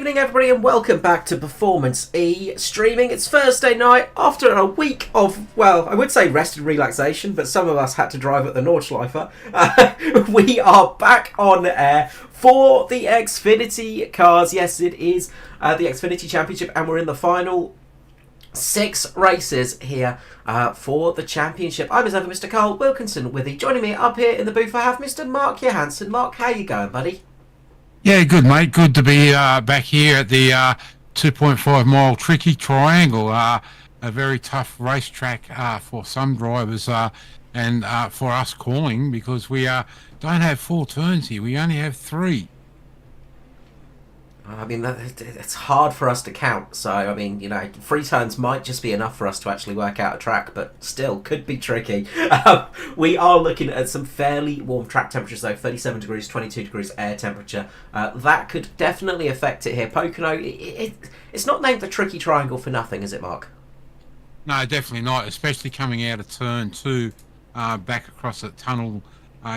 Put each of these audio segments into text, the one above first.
evening, everybody, and welcome back to Performance E streaming. It's Thursday night after a week of, well, I would say rest and relaxation, but some of us had to drive at the Nordschleifer. We are back on air for the X-Finity cars. Yes, it is the X-Finity Championship, and we're in the final 6 races here for the championship. I'm as ever Mr. Carl Wilkinson with you. Joining me up here in the booth I have Mr. Mark Johansson. Mark, how you going, buddy? Yeah, good, mate. Good to be back here at the 2.5 mile tricky triangle. A very tough racetrack for some drivers and for us calling, because we don't have 4 turns here. We only have 3. I mean, it's hard for us to count. So, I mean, you know, 3 turns might just be enough for us to actually work out a track, but still could be tricky. We are looking at some fairly warm track temperatures, though. 37 degrees, 22 degrees air temperature. That could definitely affect it here. Pocono, it's not named the Tricky Triangle for nothing, is it, Mark? No, definitely not, especially coming out of turn 2 back across the tunnel.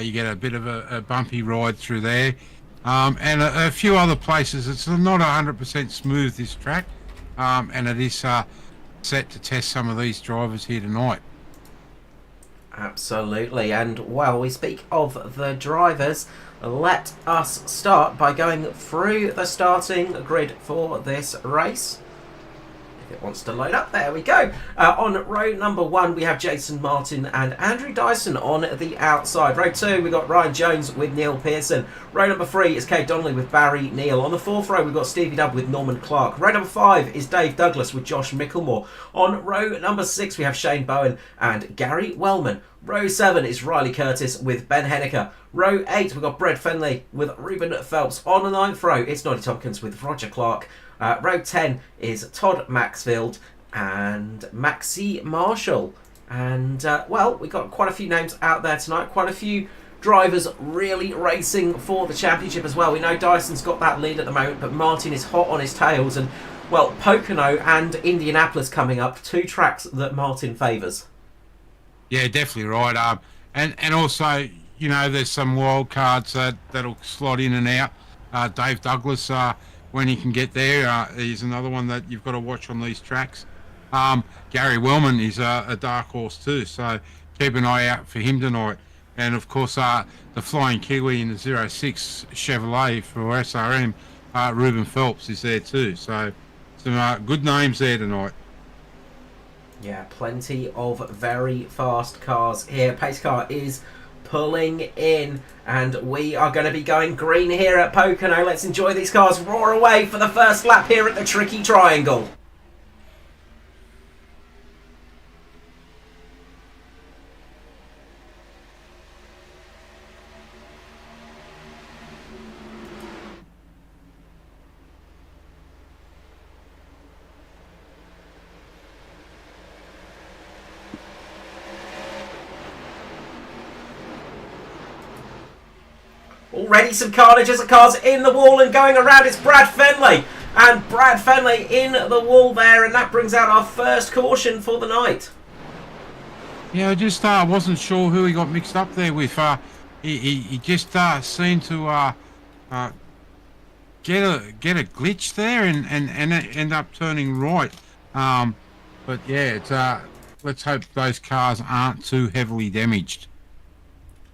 You get a bit of a bumpy ride through there. And a few other places. It's not 100% smooth, this track, and it is set to test some of these drivers here tonight. Absolutely, and while we speak of the drivers, let us start by going through the starting grid for this race. It wants to load up. There we go. On row number 1, we have Jason Martin and Andrew Dyson on the outside. Row 2, we've got Ryan Jones with Neil Pearson. Row number 3 is Kate Donnelly with Barry Neal. On the 4th row, we've got Stevie Dubb with Norman Clark. Row number 5 is Dave Douglas with Josh Micklemore. On row number 6, we have Shane Bowen and Gary Wellman. Row 7 is Riley Curtis with Ben Henniker. Row 8, we've got Brett Fenley with Ruben Phelps. On the 9th row, it's Noddy Tompkins with Roger Clark. Row 10 is Todd Maxfield and Maxie Marshall. And, well, we've got quite a few names out there tonight. Quite a few drivers really racing for the championship as well. We know Dyson's got that lead at the moment, but Martin is hot on his tails. And, well, Pocono and Indianapolis coming up, 2 tracks that Martin favours. Yeah, definitely right. And also, you know, there's some wild cards that'll slot in and out. Dave Douglas, when he can get there, he's another one that you've got to watch on these tracks. Gary Wellman is a dark horse too, so keep an eye out for him tonight. And of course, the Flying Kiwi in the 06 Chevrolet for SRM, Ruben Phelps is there too. So some good names there tonight. Yeah, plenty of very fast cars here. Pace car is pulling in, and we are going to be going green here at Pocono. Let's enjoy these cars roar away for the first lap here at the Tricky Triangle. Already some carnage as the car's in the wall and going around. It's Brad Fenley. And Brad Fenley in the wall there. And that brings out our first caution for the night. Yeah, I just wasn't sure who he got mixed up there with. He just seemed to get a glitch there and end up turning right. But yeah, it's, let's hope those cars aren't too heavily damaged.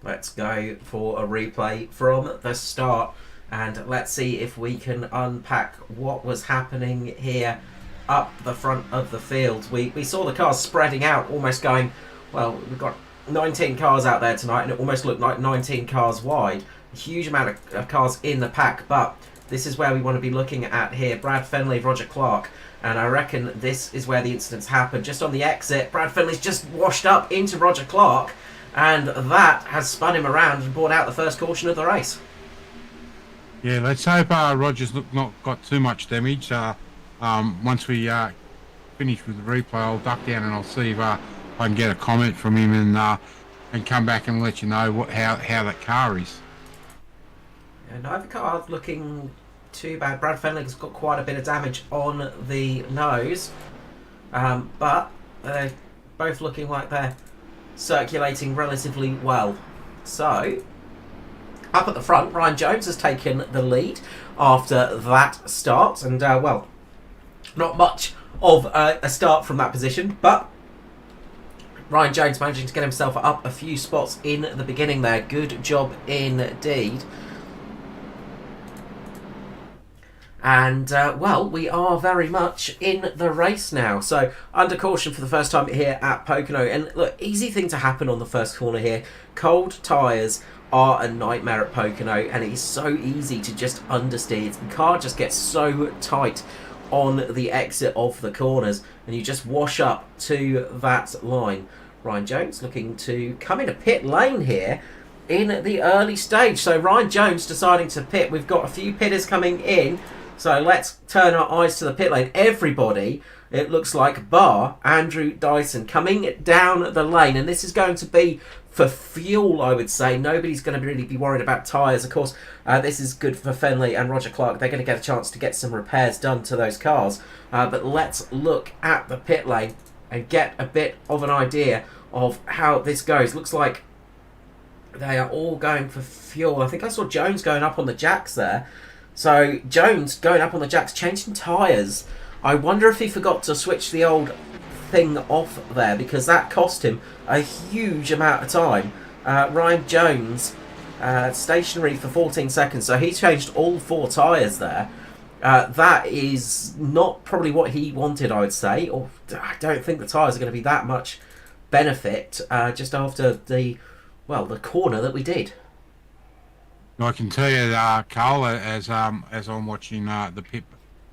Let's go for a replay from the start, and let's see if we can unpack what was happening here up the front of the field. We saw the cars spreading out, almost going, well, we've got 19 cars out there tonight, and it almost looked like 19 cars wide. A huge amount of cars in the pack, but this is where we want to be looking at here. Brad Fenley, Roger Clark, and I reckon this is where the incidents happened. Just on the exit, Brad Fenley's just washed up into Roger Clark, and that has spun him around and brought out the first caution of the race. Yeah, let's hope Roger's not got too much damage. Once we finish with the replay, I'll duck down and I'll see if I can get a comment from him and come back and let you know how that car is. Yeah, neither car's looking too bad. Brad Fenley's got quite a bit of damage on the nose, but they're both looking like they're circulating relatively well. So Up at the front, Ryan Jones has taken the lead after that start, and well, not much of a start from that position, but Ryan Jones managing to get himself up a few spots in the beginning there. Good job indeed. And, well, we are very much in the race now. So, under caution for the first time here at Pocono. And, look, easy thing to happen on the first corner here. Cold tyres are a nightmare at Pocono, and it is so easy to just understeer. The car just gets so tight on the exit of the corners, and you just wash up to that line. Ryan Jones looking to come into pit lane here in the early stage. So Ryan Jones deciding to pit. We've got a few pitters coming in, so let's turn our eyes to the pit lane. Everybody, it looks like, bar Andrew Dyson coming down the lane, and this is going to be for fuel, I would say. Nobody's going to really be worried about tyres. Of course, this is good for Fenley and Roger Clark. They're going to get a chance to get some repairs done to those cars. But let's look at the pit lane and get a bit of an idea of how this goes. Looks like they are all going for fuel. I think I saw Jones going up on the jacks there. So Jones going up on the jacks, changing tyres. I wonder if he forgot to switch the old thing off there, because that cost him a huge amount of time. Ryan Jones stationary for 14 seconds, so he changed all 4 tyres there. That is not probably what he wanted, I would say, or I don't think the tyres are going to be that much benefit just after the corner that we did. I can tell you, Carl, as I'm watching the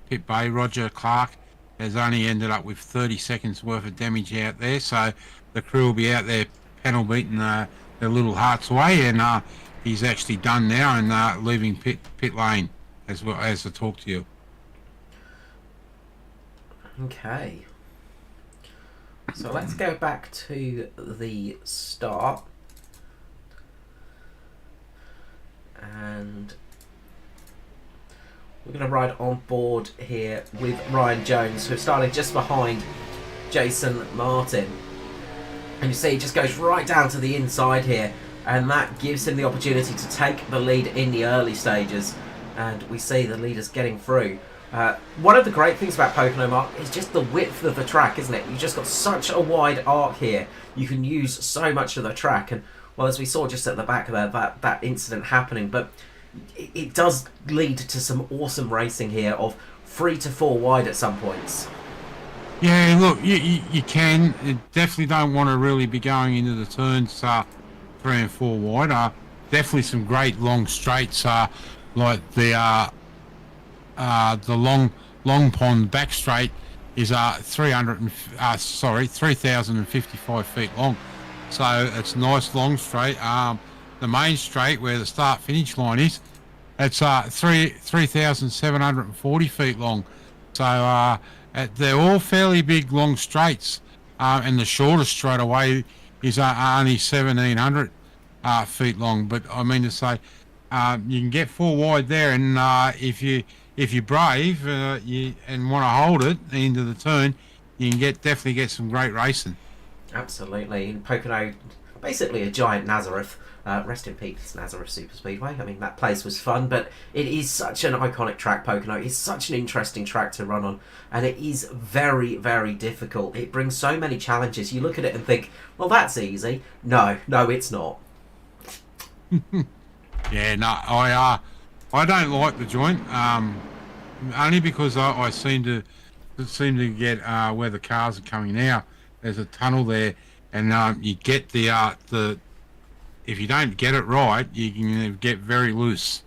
pit bay, Roger Clark has only ended up with 30 seconds worth of damage out there, so the crew will be out there panel beating their little hearts away, and he's actually done now and leaving pit lane as well as I talk to you. Okay, so let's go back to the start, and we're going to ride on board here with Ryan Jones, who's starting just behind Jason Martin. And you see he just goes right down to the inside here, and that gives him the opportunity to take the lead in the early stages. And we see the leaders getting through. One of the great things about Pocono, Mark, is just the width of the track, isn't it? You've just got such a wide arc here. You can use so much of the track. And, well, as we saw just at the back there, that incident happening. But it does lead to some awesome racing here of 3 to 4 wide at some points. Yeah, look, you can. You definitely don't want to really be going into the turns 3 and 4 wide. Definitely some great long straights, like the long pond back straight is 3,055 feet long. So it's a nice long straight. The main straight where the start finish line is, it's 3,740 feet long. So they're all fairly big long straights, and the shortest straight away is only 1,700 feet long. But I mean to say, you can get 4 wide there, and if you're brave and want to hold it into the turn, you can definitely get some great racing. Absolutely. In Pocono, basically a giant Nazareth. Rest in peace, Nazareth Super Speedway. I mean, that place was fun, but it is such an iconic track, Pocono. It's such an interesting track to run on, and it is very, very difficult. It brings so many challenges. You look at it and think, well, that's easy. No, it's not. Yeah, no, I don't like the joint, only because I seem to get where the cars are coming now. There's a tunnel there, and you get the if you don't get it right, you can get very loose.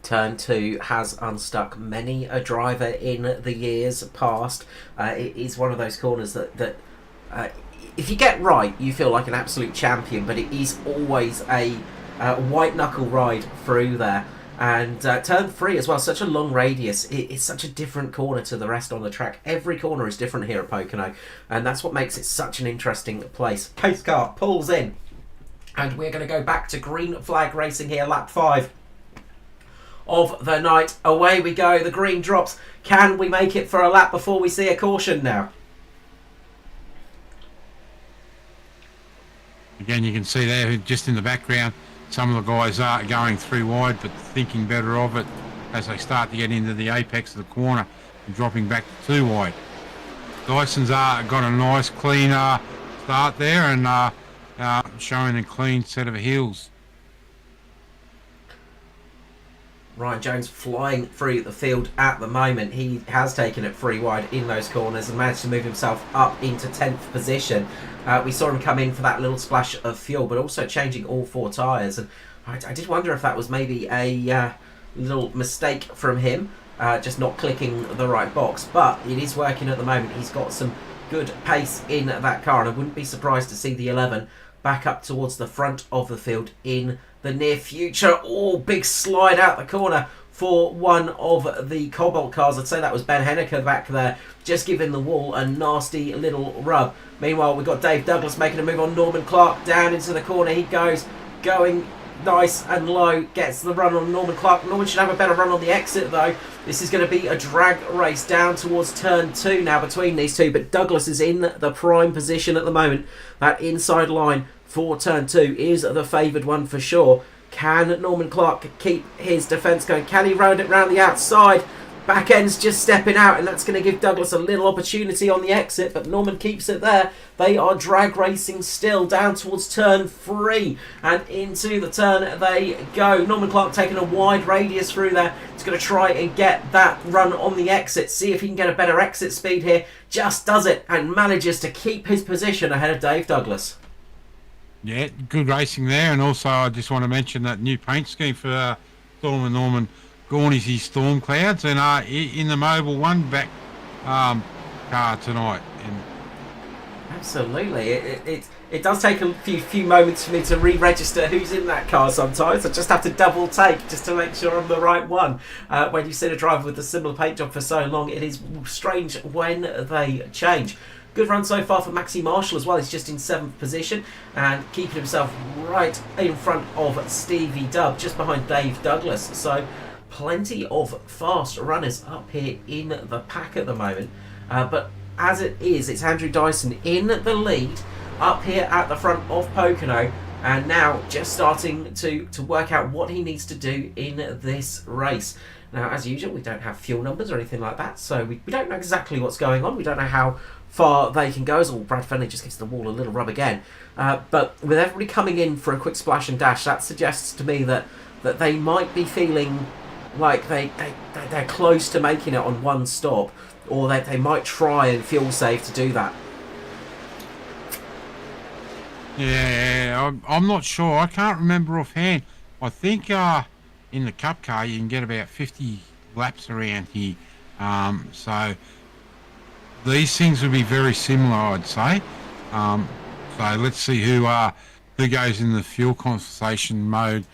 Turn 2 has unstuck many a driver in the years past. It is one of those corners that if you get right, you feel like an absolute champion, but it is always a white knuckle ride through there. And turn 3 as well, such a long radius. It's such a different corner to the rest on the track. Every corner is different here at Pocono, and that's what makes it such an interesting place. Pace car pulls in, and we're going to go back to green flag racing here, lap 5 of the night. Away we go, the green drops. Can we make it for a lap before we see a caution now? Again, you can see there, just in the background, some of the guys are going 3 wide, but thinking better of it as they start to get into the apex of the corner and dropping back to 2 wide. Dyson's got a nice clean start there and showing a clean set of heels. Ryan Jones flying through the field at the moment. He has taken it 3 wide in those corners and managed to move himself up into 10th position. We saw him come in for that little splash of fuel, but also changing all 4 tyres. And I did wonder if that was maybe a little mistake from him, just not clicking the right box. But it is working at the moment. He's got some good pace in that car, and I wouldn't be surprised to see the 11 back up towards the front of the field in the near future. Oh, big slide out the corner for one of the Cobalt cars. I'd say that was Ben Henniker back there, just giving the wall a nasty little rub. Meanwhile, we've got Dave Douglas making a move on Norman Clark. Down into the corner he goes, going nice and low, gets the run on Norman Clark. Norman should have a better run on the exit though. This is going to be a drag race down towards turn 2 now between these two, but Douglas is in the prime position at the moment. That inside line for turn 2 is the favoured one for sure. Can Norman Clark keep his defence going? Can he round it round the outside? Back end's just stepping out, and that's going to give Douglas a little opportunity on the exit, but Norman keeps it there. They are drag racing still down towards turn 3, and into the turn they go. Norman Clark taking a wide radius through there. He's going to try and get that run on the exit, see if he can get a better exit speed here. Just does it, and manages to keep his position ahead of Dave Douglas. Yeah, good racing there, and also I just want to mention that new paint scheme for Storm and Norman Gorney's Storm Clouds, and in the Mobile 1 back car tonight. And absolutely, it does take a few moments for me to re-register who's in that car sometimes. I just have to double take just to make sure I'm the right one. When you've seen a driver with a similar paint job for so long, it is strange when they change. Good run so far for Maxi Marshall as well. He's just in 7th position and keeping himself right in front of Stevie Dubb, just behind Dave Douglas. So plenty of fast runners up here in the pack at the moment. But as it is, it's Andrew Dyson in the lead up here at the front of Pocono, and now just starting to work out what he needs to do in this race. Now, as usual, we don't have fuel numbers or anything like that, so we don't know exactly what's going on. We don't know how far they can go. So Brad Fenley just gives the wall a little rub again. But with everybody coming in for a quick splash and dash, that suggests to me that they might be feeling like they're close to making it on one stop, or that they might try and fuel save to do that. yeah, I'm not sure. I can't remember offhand. I think in the Cup car you can get about 50 laps around here. So these things would be very similar, I'd say. So let's see who goes in the fuel conversation mode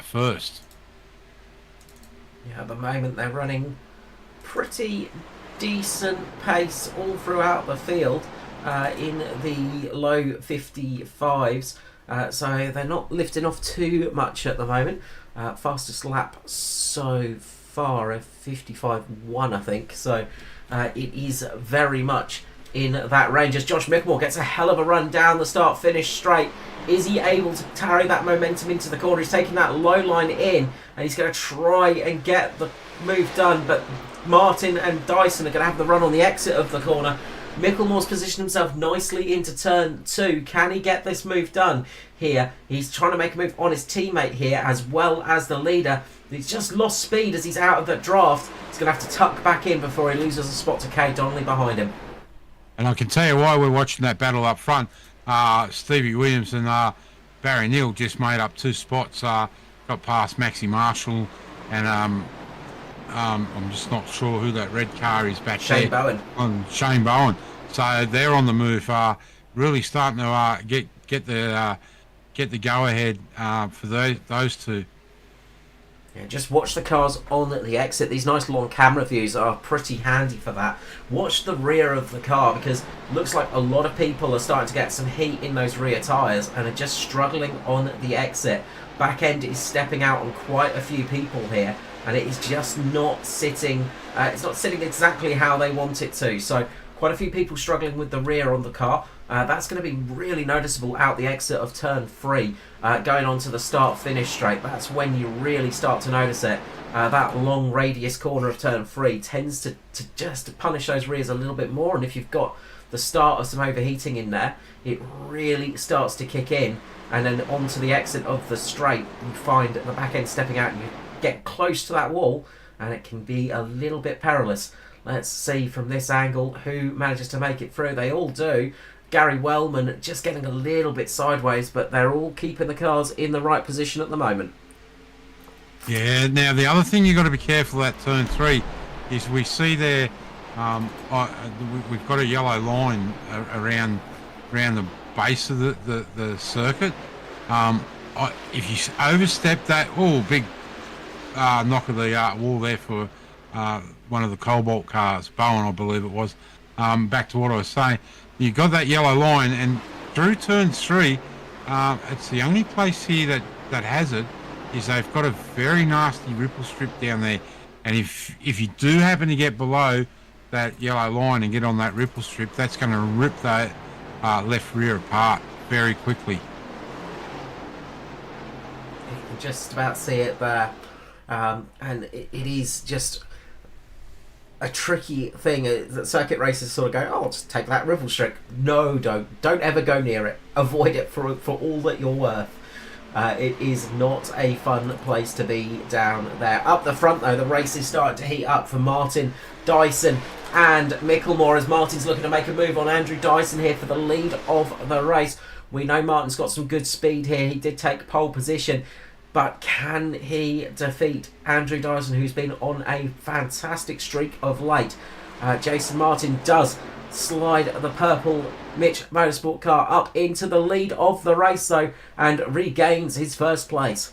first. Yeah, at the moment they're running pretty decent pace all throughout the field in the low 55s. So they're not lifting off too much at the moment. Fastest lap so far, a 55.1, I think. So it is very much in that range as Josh Mickmore gets a hell of a run down the start-finish straight. Is he able to carry that momentum into the corner? He's taking that low line in, and he's going to try and get the move done, but Martin and Dyson are going to have the run on the exit of the corner. Micklemore's positioned himself nicely into turn 2. Can he get this move done here? He's trying to make a move on his teammate here as well as the leader. He's just lost speed as he's out of the draft. He's going to have to tuck back in before he loses a spot to Kay Donnelly behind him. And I can tell you why we're watching that battle up front. Stevie Williams and Barry Neal just made up 2 spots. Got past Maxi Marshall, and I'm just not sure who that red car is back there. Shane Bowen. On Shane Bowen. So they're on the move. Really starting to get the go ahead for those two. Yeah, just watch the cars on the exit. These nice long camera views are pretty handy for that. Watch the rear of the car, because it looks like a lot of people are starting to get some heat in those rear tyres and are just struggling on the exit. Back end is stepping out on quite a few people here, and it is just not sitting. It's not sitting exactly how they want it to. So quite a few people struggling with the rear on the car. That's going to be really noticeable out the exit of turn 3, going on to the start-finish straight. That's when you really start to notice it. That long radius corner of turn 3 tends to just punish those rears a little bit more, and if you've got the start of some overheating in there, it really starts to kick in, and then onto the exit of the straight, you find the back end stepping out, and you get close to that wall, and it can be a little bit perilous. Let's see from this angle who manages to make it through. They all do. Gary Wellman just getting a little bit sideways, but they're all keeping the cars in the right position at the moment. Yeah, now the other thing you've got to be careful at turn 3 is we see there, we've got a yellow line around the base of the circuit. If you overstep that, big knock of the wall there for one of the Cobalt cars, Bowen I believe it was. Back to what I was saying, you got that yellow line, and through turn 3, it's the only place here that has it, is they've got a very nasty ripple strip down there, and if you do happen to get below that yellow line and get on that ripple strip, that's going to rip that left rear apart very quickly. You can just about see it there, and it is just a tricky thing that circuit racers sort of go, I'll just take that ripple strip. No, don't ever go near it. Avoid it for all that you're worth. It is not a fun place to be down there. Up the front though, the race is starting to heat up for Martin, Dyson and Micklemore, as Martin's looking to make a move on Andrew Dyson here for the lead of the race. We know Martin's got some good speed here. He did take pole position, but can he defeat Andrew Dyson, who's been on a fantastic streak of late? Jason Martin does slide the purple Mitch Motorsport car up into the lead of the race though, and regains his first place.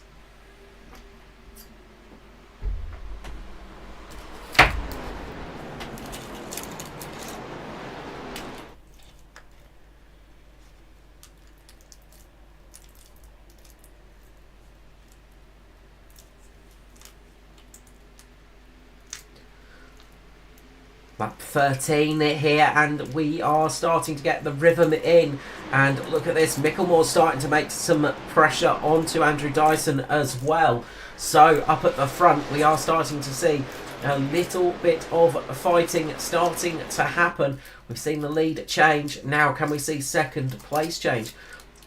Lap 13 here, and we are starting to get the rhythm in. And look at this, Micklemore's starting to make some pressure onto Andrew Dyson as well. So up at the front, we are starting to see a little bit of fighting starting to happen. We've seen the lead change. Now can we see second place change?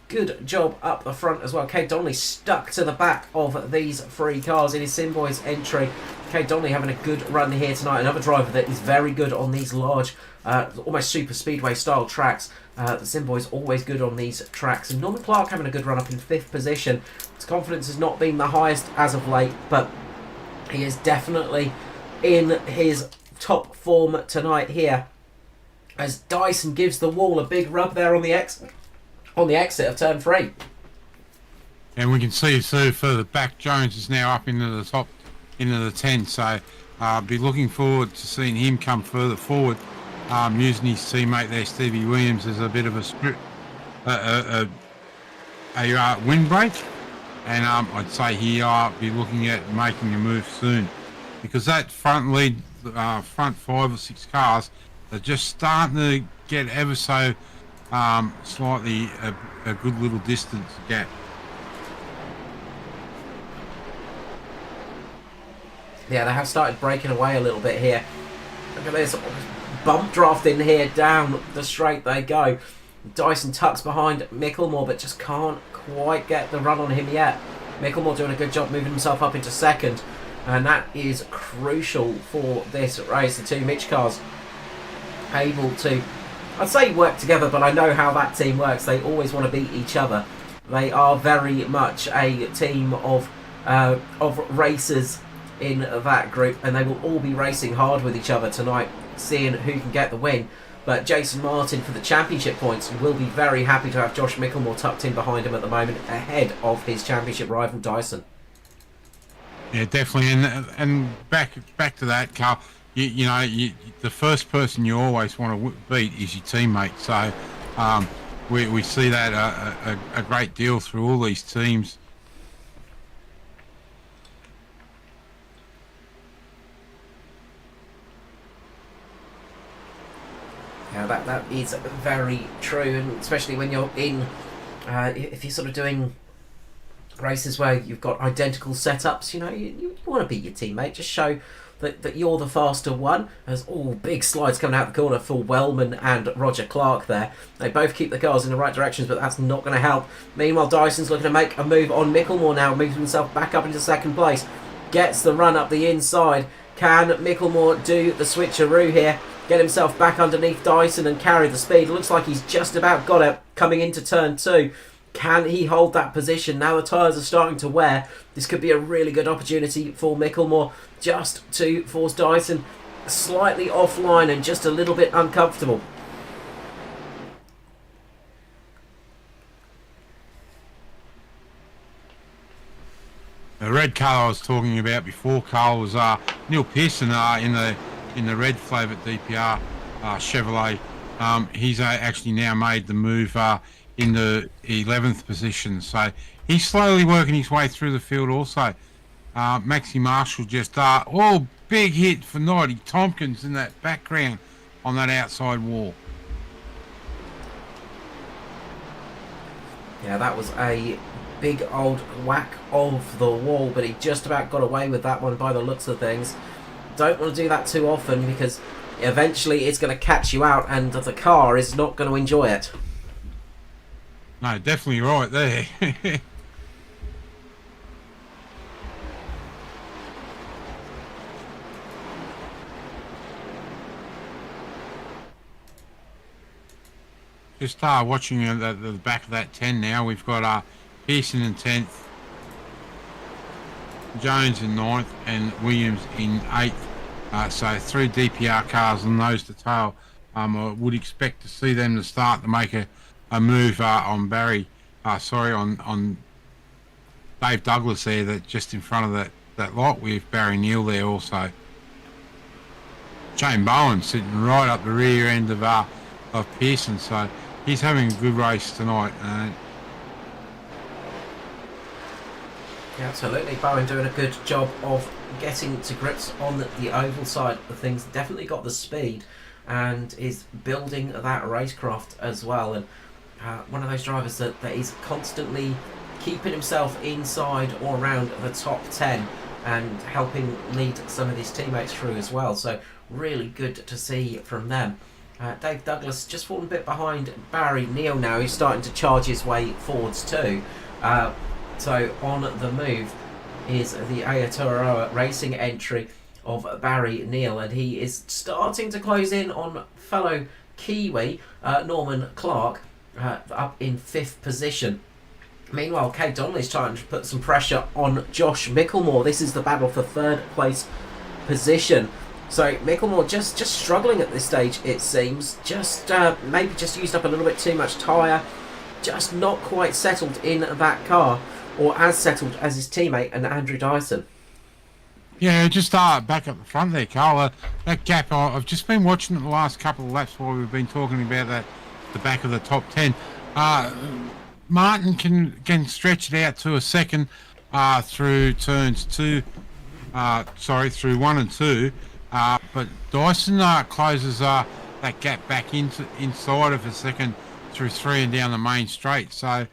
Good job up the front as well. Kay Donnelly stuck to the back of these three cars in his Simboys entry. Kay Donnelly having a good run here tonight. Another driver that is very good on these large, almost super speedway style tracks. The Simboy's always good on these tracks. And Norman Clark having a good run up in 5th position. His confidence has not been the highest as of late, but he is definitely in his top form tonight here, as Dyson gives the wall a big rub there on the exit of turn 3. And we can see further back, Jones is now up into the top, into the 10. So be looking forward to seeing him come further forward, using his teammate there, Stevie Williams, as a bit of a windbreak. And I'd say he'll be looking at making a move soon, because that front lead, front 5 or 6 cars are just starting to get ever so slightly a good little distance gap. Yeah, they have started breaking away a little bit here. Look at this, bump draft in here, down the straight they go. Dyson tucks behind Micklemore, but just can't quite get the run on him yet. Micklemore doing a good job moving himself up into second, and that is crucial for this race. The two Mitch cars able to, I'd say, work together, but I know how that team works. They always want to beat each other. They are very much a team of racers in that group, and they will all be racing hard with each other tonight, seeing who can get the win. But Jason Martin, for the championship points, will be very happy to have Josh Micklemore tucked in behind him at the moment, ahead of his championship rival Dyson. Yeah, definitely. And back to that, Carl. You know, the first person you always want to beat is your teammate. So we see that a great deal through all these teams. Yeah, That is very true, and especially when you're in, if you're sort of doing races where you've got identical setups, you want to beat your teammate. Just show that you're the faster one. There's all big slides coming out the corner for Wellman and Roger Clark there. They both keep the cars in the right directions, but that's not going to help. Meanwhile, Dyson's looking to make a move on Micklemore now, moves himself back up into second place. Gets the run up the inside. Can Micklemore do the switcheroo here? Get himself back underneath Dyson and carry the speed. Looks like he's just about got it coming into turn 2. Can he hold that position? Now the tyres are starting to wear. This could be a really good opportunity for Micklemore just to force Dyson slightly offline and just a little bit uncomfortable. The red car I was talking about before, Carl, was Neil Pearson in the red flavoured DPR Chevrolet. He's actually now made the move in the 11th position, so he's slowly working his way through the field also. Maxi Marshall just big hit for Nighty Tompkins in that background on that outside wall. Yeah, that was a big old whack of the wall, but he just about got away with that one by the looks of things. Don't want to do that too often because eventually it's going to catch you out and the car is not going to enjoy it. No, definitely right there. Just watching the back of that 10 now. We've got Pearson in 10th, Jones in 9th, and Williams in 8th. So 3 DPR cars and nose to tail. I would expect to see them to start to make a move on on Dave Douglas there, that just in front of that lot with Barry Neal there also. Shane Bowen sitting right up the rear end of Pearson, so he's having a good race tonight. Yeah, absolutely. Bowen doing a good job of getting to grips on the oval side of things. Definitely got the speed and is building that racecraft as well. And one of those drivers that is constantly keeping himself inside or around the top 10 and helping lead some of his teammates through as well. So really good to see from them. Dave Douglas just fallen a bit behind Barry Neal now. He's starting to charge his way forwards too. So on the move is the Aotearoa Racing entry of Barry Neal, and he is starting to close in on fellow Kiwi Norman Clark up in 5th position. Meanwhile, Kate Donnelly's trying to put some pressure on Josh Micklemore. This is the battle for 3rd place position. So Micklemore just struggling at this stage, it seems. Maybe just used up a little bit too much tyre. Just not quite settled in that car, or as settled as his teammate and Andrew Dyson. Yeah, just back up the front there, Carl. That gap, I've just been watching it the last couple of laps while we've been talking about the back of the top 10. Martin can stretch it out to a second through turns through 1 and 2. But Dyson closes that gap back inside of a second through 3 and down the main straight. So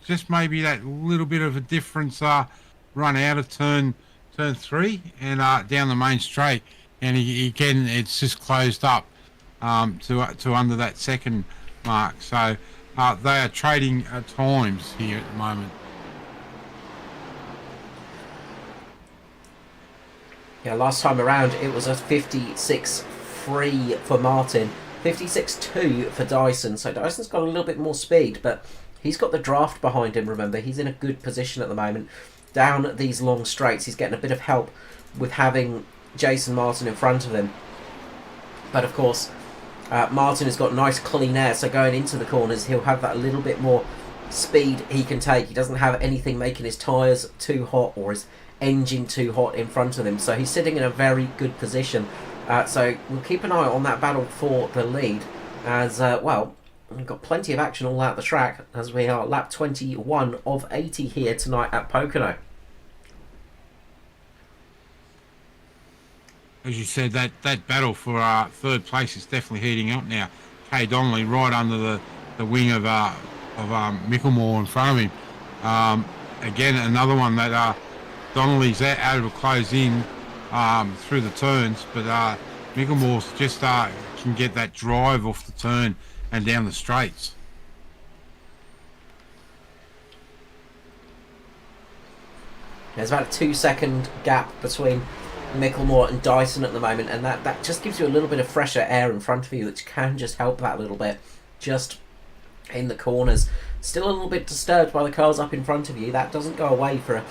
just maybe that little bit of a difference run out of turn 3 and down the main straight, and it's just closed up to under that second mark. So they are trading at times here at the moment. Yeah, last time around it was a 56.3 for Martin, 56.2 for Dyson. So Dyson's got a little bit more speed, but he's got the draft behind him, remember. He's in a good position at the moment. Down these long straights, he's getting a bit of help with having Jason Martin in front of him. But of course, Martin has got nice clean air, so going into the corners, he'll have that little bit more speed he can take. He doesn't have anything making his tyres too hot or his engine too hot in front of him, so he's sitting in a very good position. So we'll keep an eye on that battle for the lead, as we've got plenty of action all out the track as we are lap 21 of 80 here tonight at Pocono. as you said, that battle for third place is definitely heating up now. Kay Donnelly right under the wing of Micklemore in front of him. Again, another one that Donnelly's able to close in through the turns, but Micklemore's just can get that drive off the turn and down the straights. There's about a 2-second gap between Micklemore and Dyson at the moment, and that just gives you a little bit of fresher air in front of you, which can just help that a little bit. Just in the corners, still a little bit disturbed by the cars up in front of you. That doesn't go away for a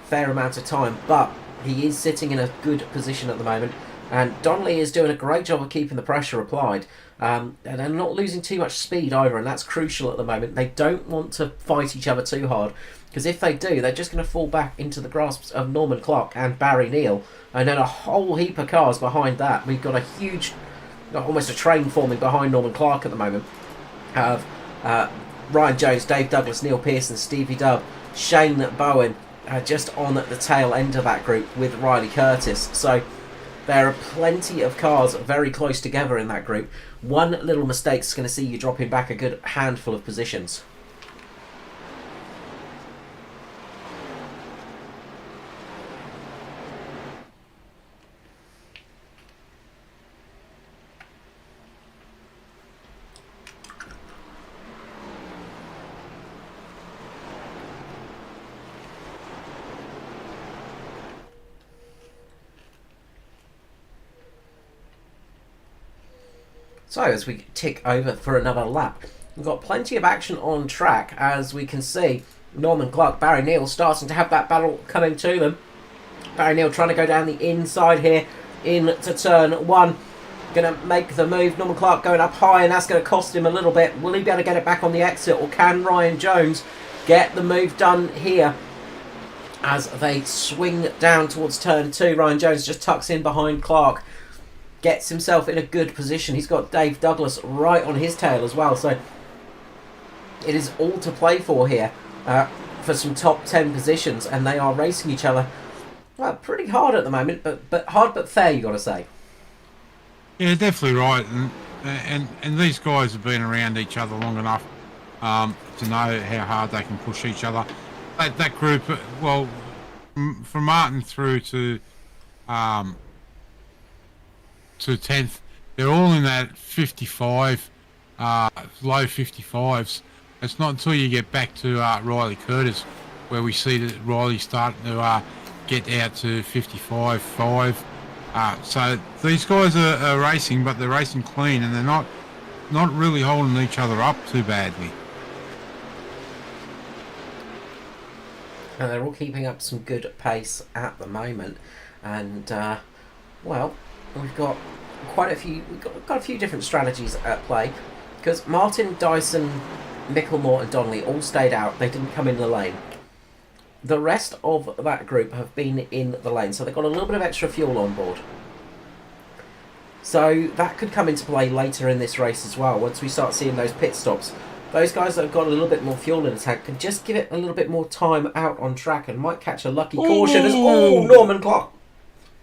fair amount of time, but he is sitting in a good position at the moment, and Donnelly is doing a great job of keeping the pressure applied, and they're not losing too much speed either, and that's crucial at the moment. They don't want to fight each other too hard, because if they do, they're just going to fall back into the grasps of Norman Clark and Barry Neal, and then a whole heap of cars behind that. We've got a huge, almost a train forming behind Norman Clark at the moment. Ryan Jones, Dave Douglas, Neil Pearson, Stevie Dubb, Shane Bowen, just on the tail end of that group with Riley Curtis. So there are plenty of cars very close together in that group. One little mistake is going to see you dropping back a good handful of positions. So as we tick over for another lap, we've got plenty of action on track. As we can see, Norman Clark, Barry Neal starting to have that battle coming to them. Barry Neal trying to go down the inside here into turn one. Going to make the move. Norman Clark going up high, and that's going to cost him a little bit. Will he be able to get it back on the exit, or can Ryan Jones get the move done here? As they swing down towards turn two, Ryan Jones just tucks in behind Clark. Gets himself in a good position. He's got Dave Douglas right on his tail as well. So it is all to play for here for some top 10 positions. And they are racing each other pretty hard at the moment. But hard but fair, you got to say. Yeah, definitely right. And these guys have been around each other long enough to know how hard they can push each other. That group, well, from Martin through to 10th, they're all in that 55, low 55s. It's not until you get back to Riley Curtis where we see that Riley's starting to get out to 55.5. So these guys are racing, but they're racing clean, and they're not really holding each other up too badly. And they're all keeping up some good pace at the moment, and well, we've got quite a few. We've got a few different strategies at play, because Martin, Dyson, Micklemore, and Donnelly all stayed out. They didn't come in the lane. The rest of that group have been in the lane, so they've got a little bit of extra fuel on board. So that could come into play later in this race as well. Once we start seeing those pit stops, those guys that have got a little bit more fuel in the tank can just give it a little bit more time out on track and might catch a lucky caution as Norman Clark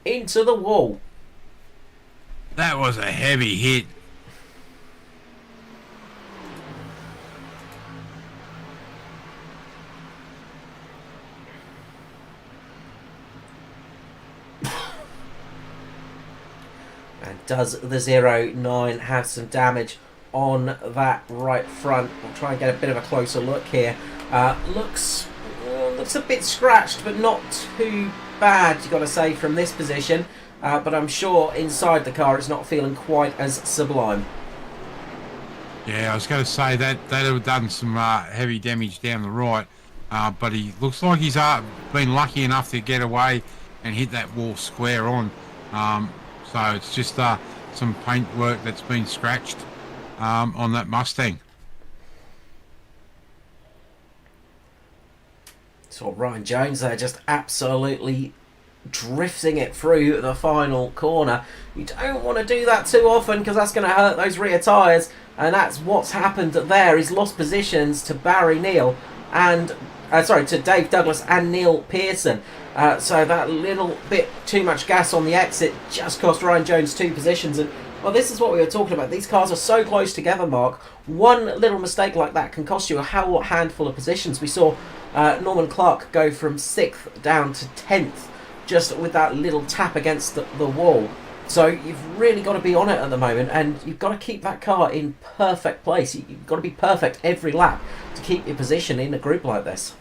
into the wall. That was a heavy hit. And does the 09 have some damage on that right front? We'll try and get a bit of a closer look here. Looks a bit scratched, but not too bad, you got to say, from this position. But I'm sure inside the car it's not feeling quite as sublime. Yeah, I was going to say that have done some heavy damage down the right, but he looks like he's been lucky enough to get away and hit that wall square on. So it's just some paint work that's been scratched on that Mustang. So Ryan Jones there just absolutely drifting it through the final corner. You don't want to do that too often because that's going to hurt those rear tyres, and that's what's happened there. He's lost positions to Barry Neal, and to Dave Douglas and Neil Pearson. So that little bit too much gas on the exit just cost Ryan Jones 2 positions. And well, this is what we were talking about. These cars are so close together, Mark. One little mistake like that can cost you a whole handful of positions. We saw Norman Clark go from 6th down to 10th just with that little tap against the wall. So you've really got to be on it at the moment, and you've got to keep that car in perfect place. You've got to be perfect every lap to keep your position in a group like this.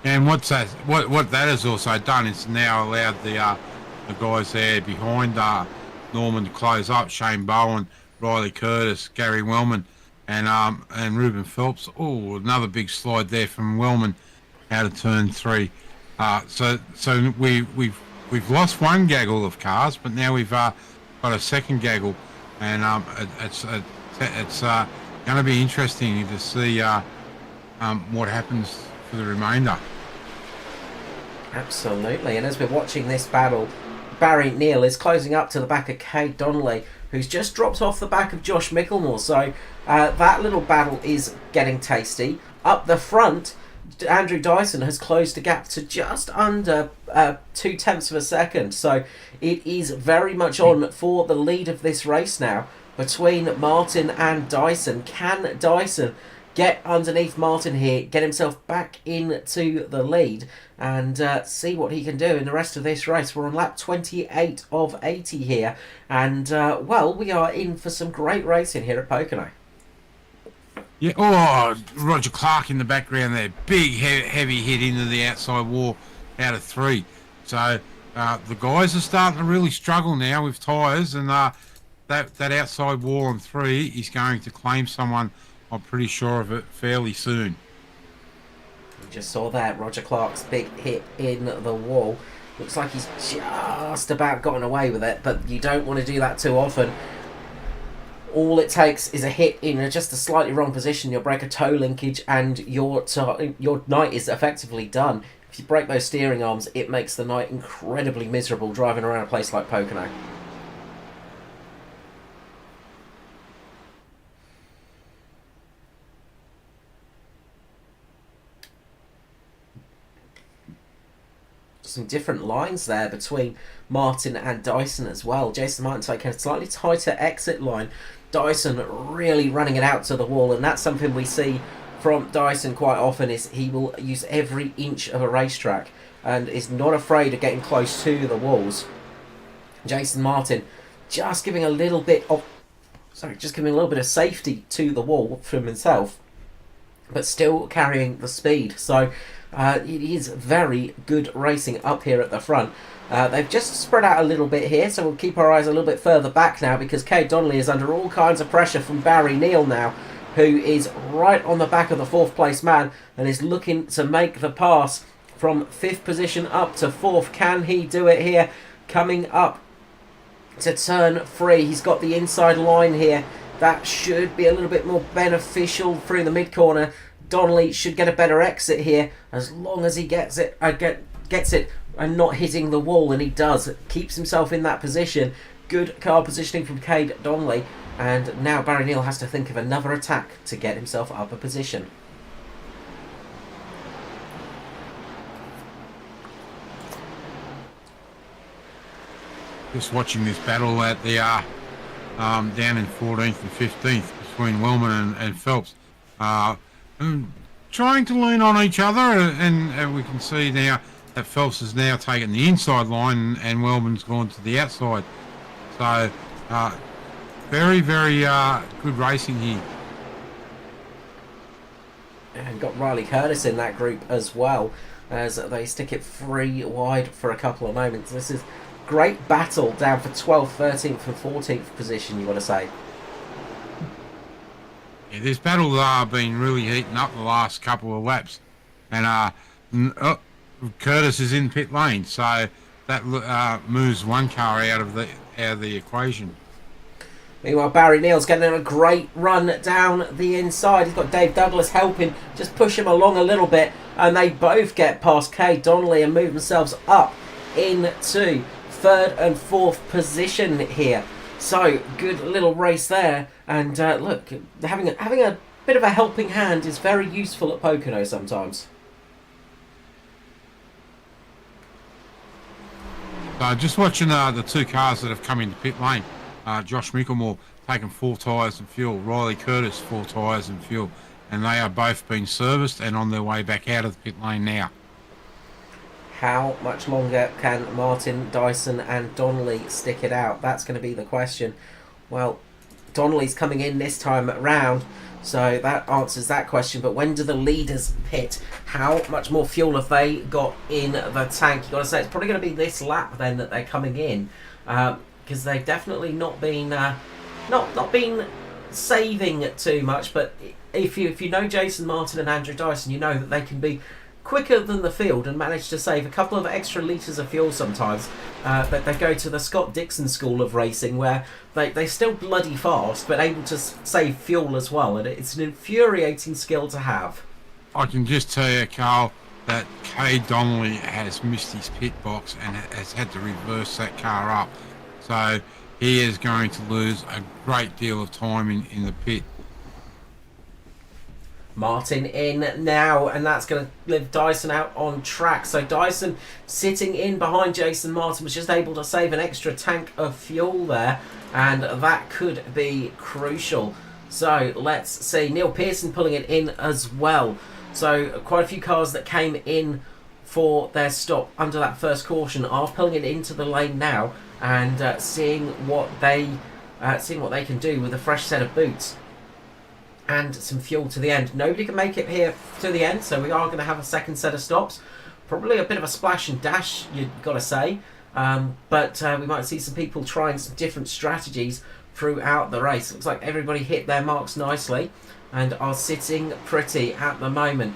And what that has also done is now allowed the guys there behind Norman to close up. Shane Bowen, Riley Curtis, Gary Wellman, and Ruben Phelps. Oh, another big slide there from Wellman out of turn 3. So we've lost one gaggle of cars, but now we've got a second gaggle, and it's going to be interesting to see what happens for the remainder. Absolutely, and as we're watching this battle, Barry Neal is closing up to the back of Cade Donnelly, who's just dropped off the back of Josh Micklemore. So that little battle is getting tasty. Up the front, Andrew Dyson has closed the gap to just under 0.2 of a second. So it is very much on for the lead of this race now between Martin and Dyson. Can Dyson get underneath Martin here, get himself back into the lead, and see what he can do in the rest of this race? We're on lap 28 of 80 here, and well, we are in for some great racing here at Pocono. Yeah, oh, Roger Clark in the background there. Big, heavy hit into the outside wall out of 3. So the guys are starting to really struggle now with tyres, and that outside wall on 3 is going to claim someone, I'm pretty sure of it, fairly soon. We just saw that, Roger Clark's big hit in the wall. Looks like he's just about gotten away with it, but you don't want to do that too often. All it takes is a hit in just a slightly wrong position. You'll break a toe linkage and your night is effectively done. If you break those steering arms, it makes the night incredibly miserable driving around a place like Pocono. Some different lines there between Martin and Dyson as well. Jason Martin taking a slightly tighter exit line. Dyson really running it out to the wall, and that's something we see from Dyson quite often, is he will use every inch of a racetrack and is not afraid of getting close to the walls. Jason Martin just giving a little bit of safety to the wall from himself, but still carrying the speed. So it is very good racing up here at the front. They've just spread out a little bit here, so we'll keep our eyes a little bit further back now, because Cade Donnelly is under all kinds of pressure from Barry Neal now, who is right on the back of the 4th place man and is looking to make the pass from 5th position up to 4th. Can he do it here? Coming up to turn 3, he's got the inside line here. That should be a little bit more beneficial through the mid-corner. Donnelly should get a better exit here as long as he gets it and not hitting the wall, and he does. Keeps himself in that position. Good car positioning from Cade Donnelly, and now Barry Neal has to think of another attack to get himself up a position. Just watching this battle at the down in 14th and 15th between Wellman and Phelps. Trying to lean on each other, and we can see now that Phelps has now taken the inside line and Wellman's gone to the outside. So very, very good racing here. And got Riley Curtis in that group as well, as they stick it 3 wide for a couple of moments. This is great battle down for 12th, 13th and 14th position, you want to say. Yeah, this battle been really heating up the last couple of laps, and Curtis is in pit lane, so that moves one car out of the equation. Meanwhile, Barry Neal's getting a great run down the inside. He's got Dave Douglas helping, just push him along a little bit, and they both get past Cade Donnelly and move themselves up into 3rd and 4th position here. So, good little race there, and look, having a bit of a helping hand is very useful at Pocono sometimes. So just watching the two cars that have come into pit lane. Josh Mickelmore taking 4 tyres and fuel. Riley Curtis 4 tyres and fuel. And they are both being serviced and on their way back out of the pit lane now. How much longer can Martin, Dyson and Donnelly stick it out? That's going to be the question. Well, Donnelly's coming in this time round, so that answers that question. But when do the leaders pit? How much more fuel have they got in the tank? You've got to say it's probably going to be this lap then that they're coming in, because they've definitely not been not been saving too much. But if you know Jason Martin and Andrew Dyson, you know that they can be quicker than the field and manage to save a couple of extra litres of fuel sometimes. But they go to the Scott Dixon school of racing, where they're still bloody fast but able to save fuel as well, and it's an infuriating skill to have. I can just tell you, Carl, that Kay Donnelly has missed his pit box and has had to reverse that car up. So he is going to lose a great deal of time in the pit. Martin in now, and that's going to leave Dyson out on track. So Dyson sitting in behind Jason Martin was just able to save an extra tank of fuel there, and that could be crucial. So let's see, Neil Pearson pulling it in as well. So quite a few cars that came in for their stop under that first caution are pulling it into the lane now, and seeing what they can do with a fresh set of boots and some fuel to the end. Nobody can make it here to the end, so we are going to have a second set of stops. Probably a bit of a splash and dash, you've got to say. But we might see some people trying some different strategies throughout the race. Looks like everybody hit their marks nicely and are sitting pretty at the moment.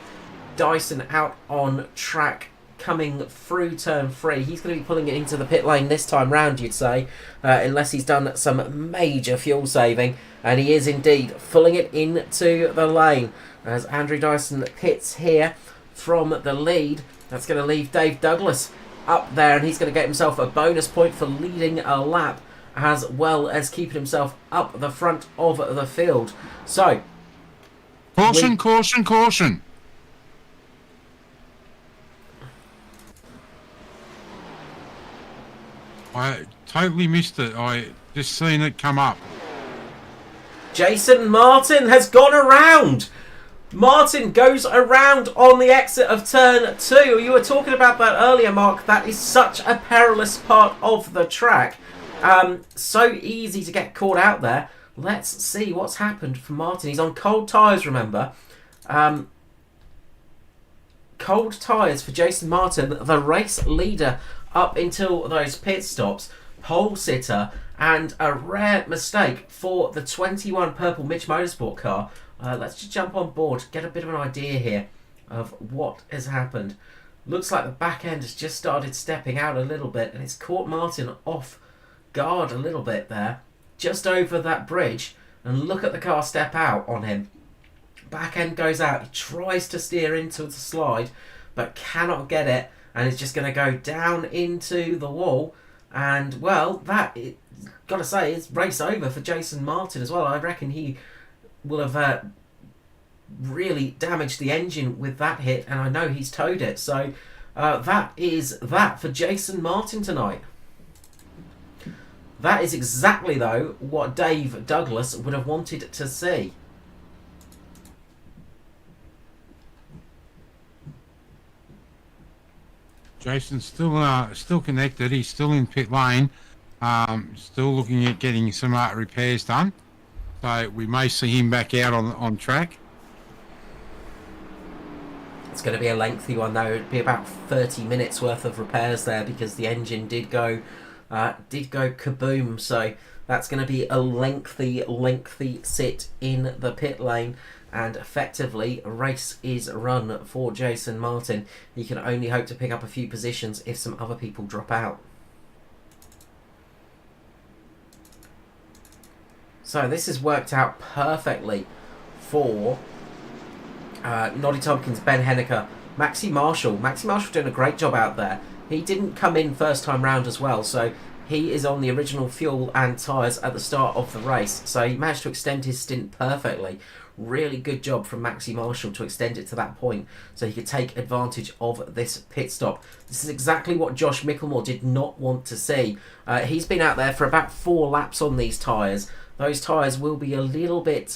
Dyson out on track, coming through turn 3. He's going to be pulling it into the pit lane this time round, you'd say, unless he's done some major fuel saving. And he is indeed pulling it into the lane as Andrew Dyson pits here from the lead. That's going to leave Dave Douglas up there, and he's going to get himself a bonus point for leading a lap, as well as keeping himself up the front of the field. So, caution, caution, caution. I totally missed it. I just seen it come up. Jason Martin has gone around. Martin goes around on the exit of turn 2. You were talking about that earlier, Mark. That is such a perilous part of the track. So easy to get caught out there. Let's see what's happened for Martin. He's on cold tyres, remember. Cold tyres for Jason Martin, the race leader up until those pit stops. Pole sitter, and a rare mistake for the 21 purple Mitch Motorsport car. Let's just jump on board, get a bit of an idea here of what has happened. Looks like the back end has just started stepping out a little bit, and it's caught Martin off guard a little bit there, just over that bridge. And look at the car step out on him. Back end goes out, he tries to steer into the slide, but cannot get it, and it's just going to go down into the wall. And, well, gotta say, it's race over for Jason Martin as well. I reckon he will have really damaged the engine with that hit, and I know he's towed it. So that is that for Jason Martin tonight. That is exactly, though, what Dave Douglas would have wanted to see. Jason's still connected. He's still in pit lane. Still looking at getting some repairs done. So we may see him back out on track. It's going to be a lengthy one, though. It'd be about 30 minutes worth of repairs there, because the engine did go kaboom. So that's going to be a lengthy sit in the pit lane. And effectively, a race is run for Jason Martin. He can only hope to pick up a few positions if some other people drop out. So this has worked out perfectly for Noddy Tompkins, Ben Henniker, Maxi Marshall. Maxi Marshall doing a great job out there. He didn't come in first time round as well, so he is on the original fuel and tyres at the start of the race, so he managed to extend his stint perfectly. Really good job from Maxi Marshall to extend it to that point so he could take advantage of this pit stop. This is exactly what Josh Micklemore did not want to see. He's been out there for about 4 laps on these tyres. Those tyres will be a little bit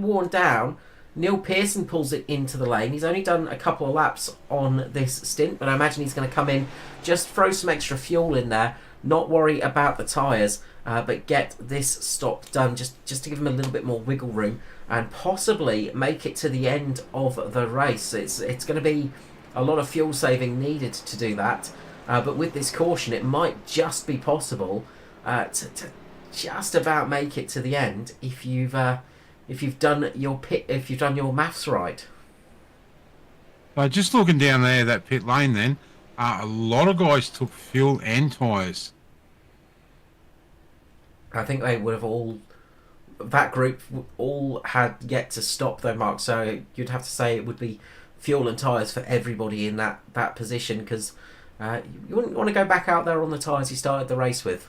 worn down. Neil Pearson pulls it into the lane. He's only done a couple of laps on this stint, but I imagine he's going to come in, just throw some extra fuel in there, not worry about the tyres, but get this stop done just to give him a little bit more wiggle room and possibly make it to the end of the race. It's going to be a lot of fuel saving needed to do that, but with this caution it might just be possible to just about make it to the end if you've done your maths right. Just looking down there, that pit lane then, a lot of guys took fuel and tyres. I think they would have that group all had yet to stop though, Mark, so you'd have to say it would be fuel and tyres for everybody in that position, because you wouldn't want to go back out there on the tyres you started the race with.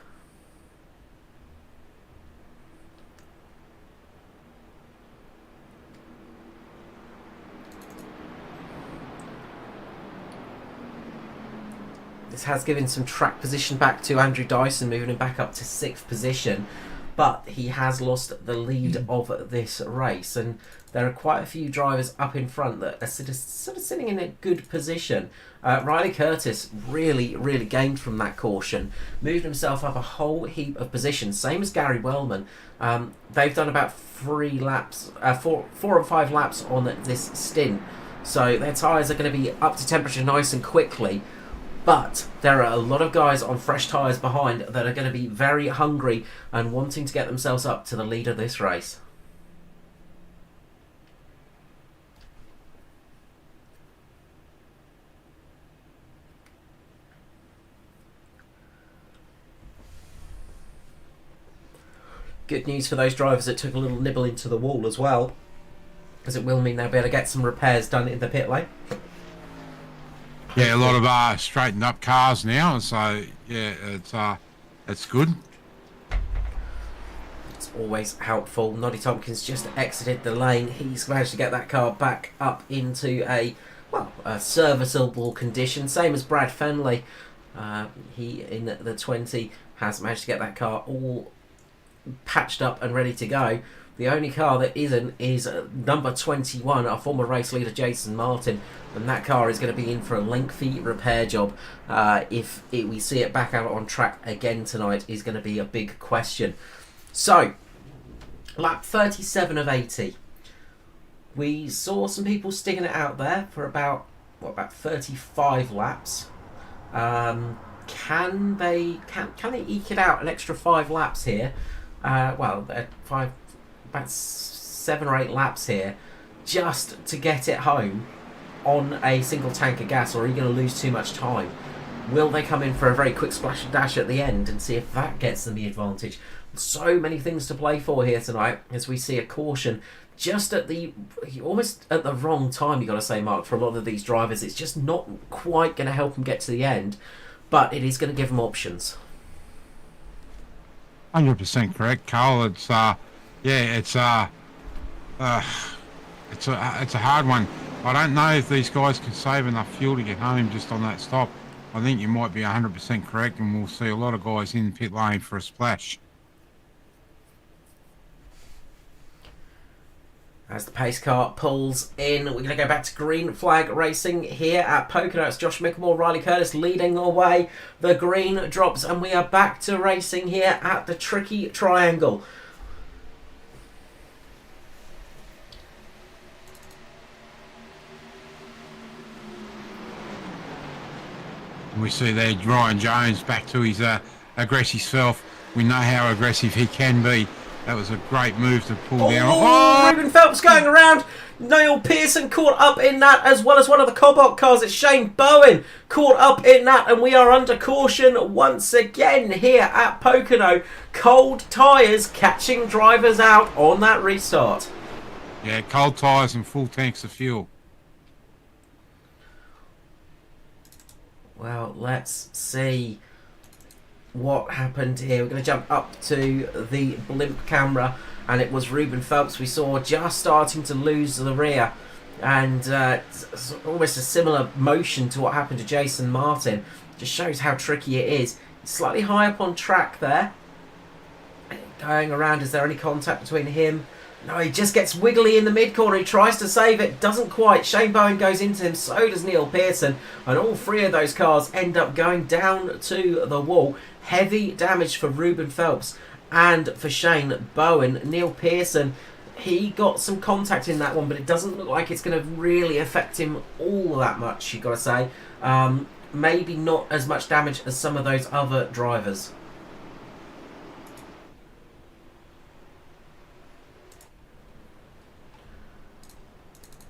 This has given some track position back to Andrew Dyson, moving him back up to 6th position, but he has lost the lead of this race, and there are quite a few drivers up in front that are sort of sitting in a good position. Riley Curtis really gained from that caution, moved himself up a whole heap of positions, same as Gary Wellman. They've done about 4 or 5 laps on this stint, so their tyres are going to be up to temperature nice and quickly. But there are a lot of guys on fresh tyres behind that are going to be very hungry and wanting to get themselves up to the lead of this race. Good news for those drivers that took a little nibble into the wall as well, because it will mean they'll be able to get some repairs done in the pit lane. Yeah, a lot of straightened up cars now, so yeah, it's good. It's always helpful. Noddy Tompkins just exited the lane. He's managed to get that car back up into a serviceable condition, same as Brad Fenley. He in the 20 has managed to get that car all patched up and ready to go. The only car that isn't is number 21, our former race leader Jason Martin, and that car is going to be in for a lengthy repair job. If we see it back out on track again tonight is going to be a big question. So, lap 37 of 80. We saw some people sticking it out there for about 35 laps. Can they eke it out an extra 5 laps here? About 7 or 8 laps here just to get it home on a single tank of gas, or are you going to lose too much time? Will they come in for a very quick splash and dash at the end and see if that gets them the advantage? So many things to play for here tonight as we see a caution just almost at the wrong time, you got to say, Mark, for a lot of these drivers. It's just not quite going to help them get to the end, but it is going to give them options. 100% correct, Carl. It's it's a hard one. I don't know if these guys can save enough fuel to get home just on that stop. I think you might be 100% correct, and we'll see a lot of guys in pit lane for a splash. As the pace car pulls in, we're going to go back to green flag racing here at Pocono. It's Josh Micklemore, Riley Curtis leading away. The green drops, and we are back to racing here at the tricky triangle. We see there Ryan Jones back to his aggressive self. We know how aggressive he can be. That was a great move to pull down. Oh, Ruben Phelps going around. Neil Pearson caught up in that, as well as one of the Cobalt cars. It's Shane Bowen caught up in that, and we are under caution once again here at Pocono. Cold tyres catching drivers out on that restart. Yeah, cold tyres and full tanks of fuel. Well, let's see. what happened here. We're going to jump up to the blimp camera, and it was Ruben Phelps we saw just starting to lose the rear, and it's almost a similar motion to what happened to Jason Martin. Just shows how tricky it is. Slightly high up on track there, going around. Is there any contact between him? No, he just gets wiggly in the mid-corner. He tries to save it, doesn't quite. Shane Bowen goes into him, so does Neil Pearson. And all three of those cars end up going down to the wall. Heavy damage for Ruben Phelps and for Shane Bowen. Neil Pearson, he got some contact in that one, but it doesn't look like it's going to really affect him all that much, you've got to say. Maybe not as much damage as some of those other drivers.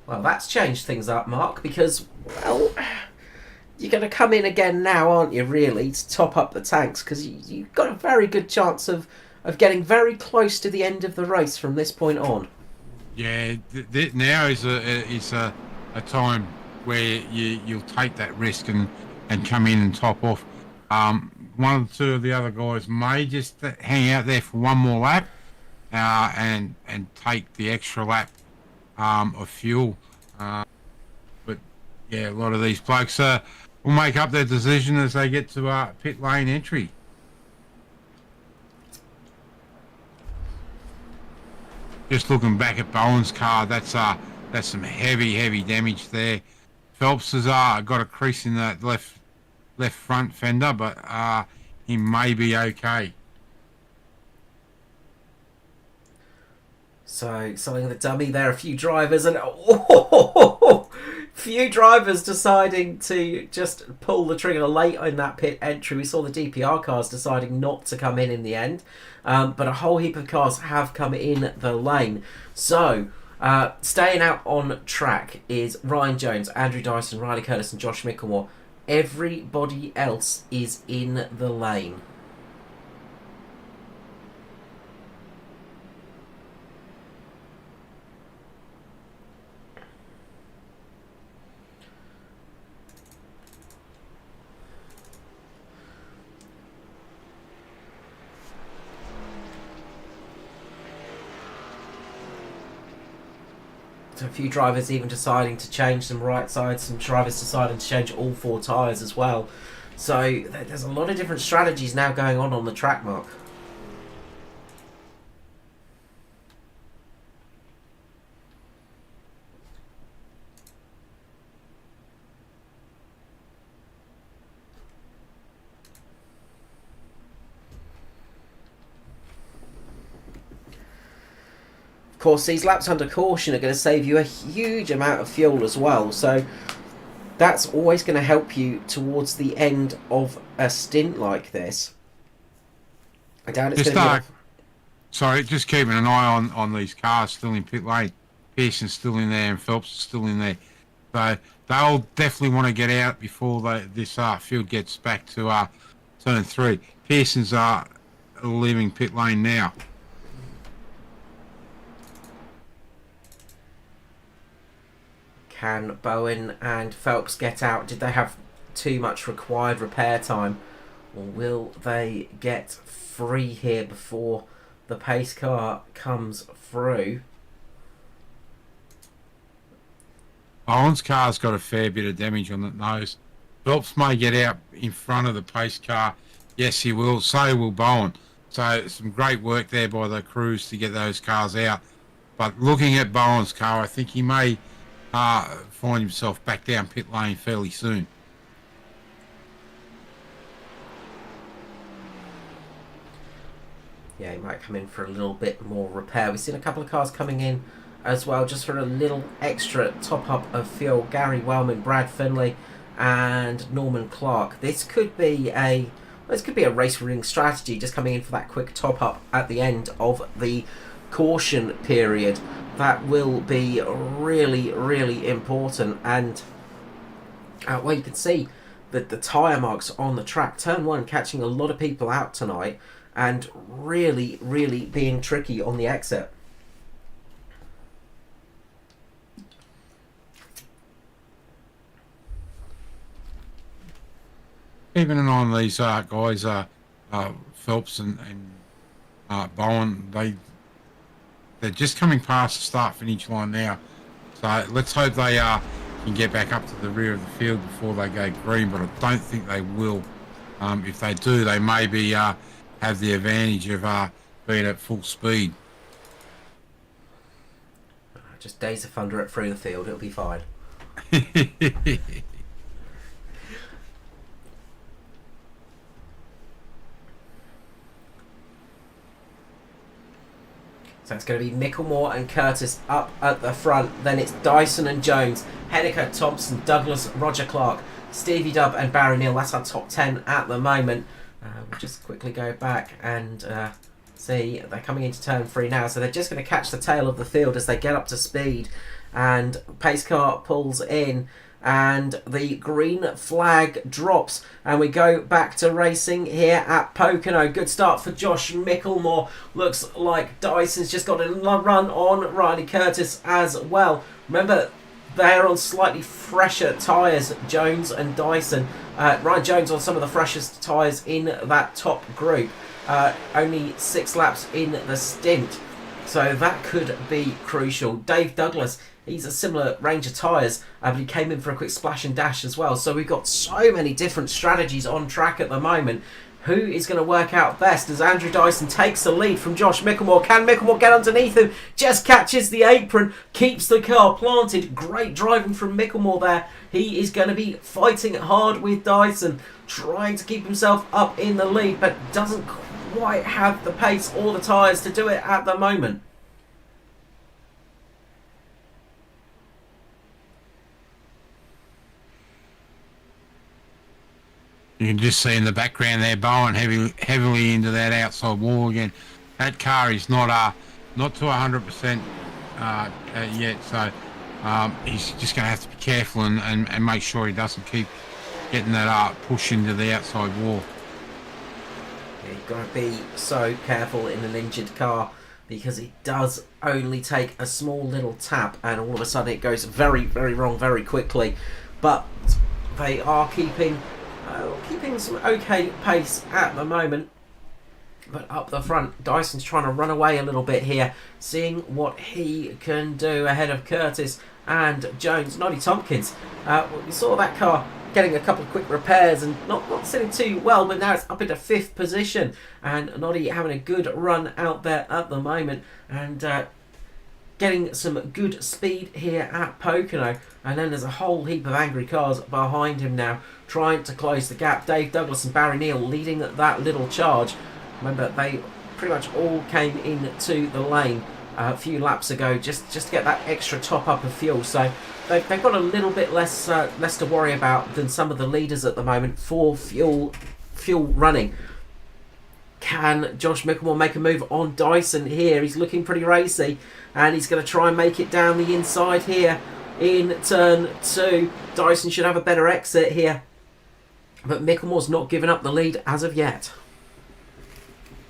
Well, that's changed things up, Mark, because, well, you're going to come in again now, aren't you, really, to top up the tanks, because you've got a very good chance of getting very close to the end of the race from this point on. Yeah, now is a time where you'll take that risk and come in and top off. One or two of the other guys may just hang out there for one more lap and take the extra lap of fuel. But yeah, a lot of these blokes will make up their decision as they get to pit lane entry. Just looking back at Bowen's car, that's some heavy damage there. Phelps has got a crease in that left front fender, but he may be okay. So, selling the dummy there, a few drivers, and few drivers deciding to just pull the trigger late in that pit entry. We saw the DPR cars deciding not to come in the end, but a whole heap of cars have come in the lane. So, staying out on track is Ryan Jones, Andrew Dyson, Riley Curtis and Josh Mickelmore. Everybody else is in the lane. So a few drivers even deciding to change some right sides, some drivers deciding to change all four tyres as well. So there's a lot of different strategies now going on the track, Mark. Of course, these laps under caution are going to save you a huge amount of fuel as well, so that's always going to help you towards the end of a stint like this. I doubt it's going to be... Sorry, just keeping an eye on these cars still in pit lane. Pearson's still in there and Phelps is still in there. So they'll definitely want to get out before this field gets back to turn 3. Pearson's leaving pit lane now. Can Bowen and Phelps get out? Did they have too much required repair time? Or will they get free here before the pace car comes through? Bowen's car's got a fair bit of damage on the nose. Phelps may get out in front of the pace car. Yes, he will. So will Bowen. So some great work there by the crews to get those cars out. But looking at Bowen's car, I think he may... find himself back down pit lane fairly soon. Yeah, he might come in for a little bit more repair. We've seen a couple of cars coming in as well, just for a little extra top up of fuel. Gary Wellman, Brad Finley, and Norman Clark. This could be a race winning strategy, just coming in for that quick top up at the end of the caution period. That will be really important. And well, you can see that the tyre marks on the track. Turn 1 catching a lot of people out tonight and really being tricky on the exit. Keeping an eye on these guys Phelps and Bowen, they're just coming past the start-finish line now. So let's hope they can get back up to the rear of the field before they go green, but I don't think they will. If they do, they maybe have the advantage of being at full speed. Just Days of Thunder it through the field, it'll be fine. So it's going to be Micklemore and Curtis up at the front. Then it's Dyson and Jones, Henniker, Thompson, Douglas, Roger Clark, Stevie Dubb and Barry Neal. That's our top 10 at the moment. We'll just quickly go back and see. They're coming into turn 3 now. So they're just going to catch the tail of the field as they get up to speed. And pace car pulls in. And the green flag drops and we go back to racing here at Pocono. Good start for Josh Micklemore. Looks like Dyson's just got a run on Riley Curtis as well. Remember, they're on slightly fresher tyres, Jones and Dyson. Ryan Jones on some of the freshest tyres in that top group. Only 6 laps in the stint. So that could be crucial. Dave Douglas, he's a similar range of tyres, but he came in for a quick splash and dash as well. So we've got so many different strategies on track at the moment. Who is going to work out best as Andrew Dyson takes the lead from Josh Micklemore? Can Micklemore get underneath him? Just catches the apron, keeps the car planted. Great driving from Micklemore there. He is going to be fighting hard with Dyson, trying to keep himself up in the lead, but doesn't quite have the pace or the tyres to do it at the moment. You can just see in the background there, Bowen heavily into that outside wall again. That car is not to 100% yet, so he's just going to have to be careful and make sure he doesn't keep getting that push into the outside wall. Yeah, you've got to be so careful in an injured car because it does only take a small little tap and all of a sudden it goes very, very wrong very quickly. But they are keeping some okay pace at the moment. But up the front, Dyson's trying to run away a little bit here, seeing what he can do ahead of Curtis and Jones. Noddy Tompkins, we saw that car getting a couple of quick repairs and not sitting too well, but now it's up into 5th position. And Noddy having a good run out there at the moment and getting some good speed here at Pocono. And then there's a whole heap of angry cars behind him now, trying to close the gap. Dave Douglas and Barry Neal leading that little charge. Remember, they pretty much all came into the lane a few laps ago just to get that extra top up of fuel. So they've got a little bit less to worry about than some of the leaders at the moment for fuel running. Can Josh Micklemore make a move on Dyson here? He's looking pretty racy and he's going to try and make it down the inside here in turn 2. Dyson should have a better exit here, but Micklemore's not given up the lead as of yet.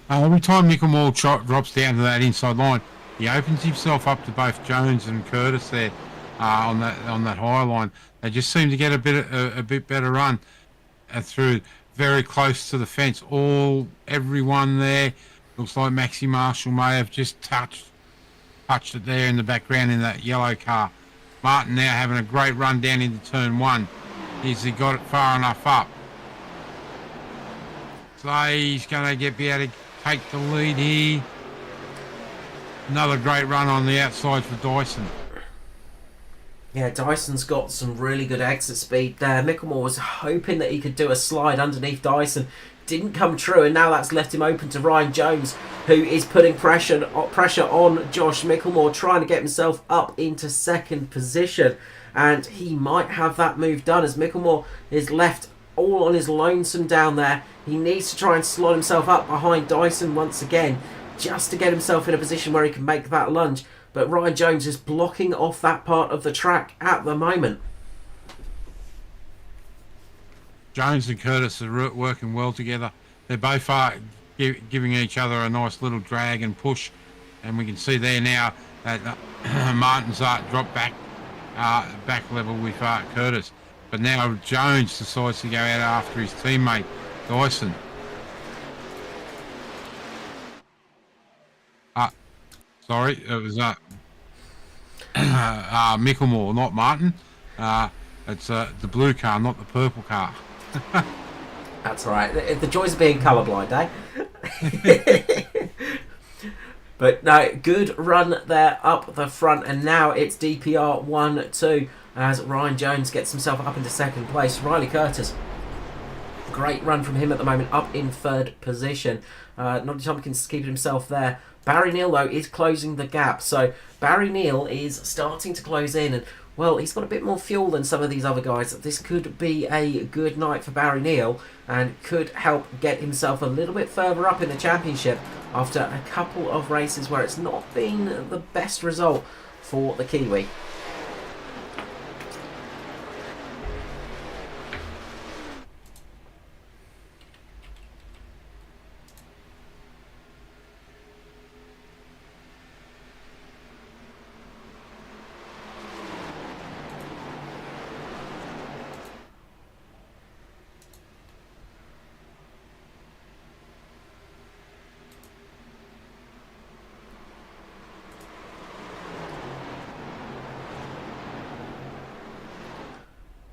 Every time Micklemore drops down to that inside line, he opens himself up to both Jones and Curtis there on that high line. They just seem to get a bit better run through very close to the fence. Everyone there looks like Maxi Marshall may have just touched it there in the background in that yellow car. Martin now having a great run down into turn 1. Has he got it far enough up? So he's going to be able to take the lead here. Another great run on the outside for Dyson. Yeah, Dyson's got some really good exit speed there. Micklemore was hoping that he could do a slide underneath Dyson. Didn't come true, and now that's left him open to Ryan Jones, who is putting pressure on Josh Micklemore, trying to get himself up into 2nd position. And he might have that move done as Micklemore is left all on his lonesome down there. He needs to try and slot himself up behind Dyson once again, just to get himself in a position where he can make that lunge. But Ryan Jones is blocking off that part of the track at the moment. Jones and Curtis are working well together. They're both giving each other a nice little drag and push. And we can see there now that Martin's dropped back level with Curtis. But now Jones decides to go out after his teammate, Dyson. Sorry, it was Micklemore, not Martin. It's the blue car, not the purple car. That's right. The joys of being colourblind, eh? But no, good run there up the front, and now it's DPR 1-2 as Ryan Jones gets himself up into second place. Riley Curtis, great run from him at the moment, up in third position. Noddy Tompkins keeping himself there. Barry Neal, though, is closing the gap. So Barry Neal is starting to close in, and well, he's got a bit more fuel than some of these other guys. This could be a good night for Barry Neal and could help get himself a little bit further up in the championship after a couple of races where it's not been the best result for the Kiwi.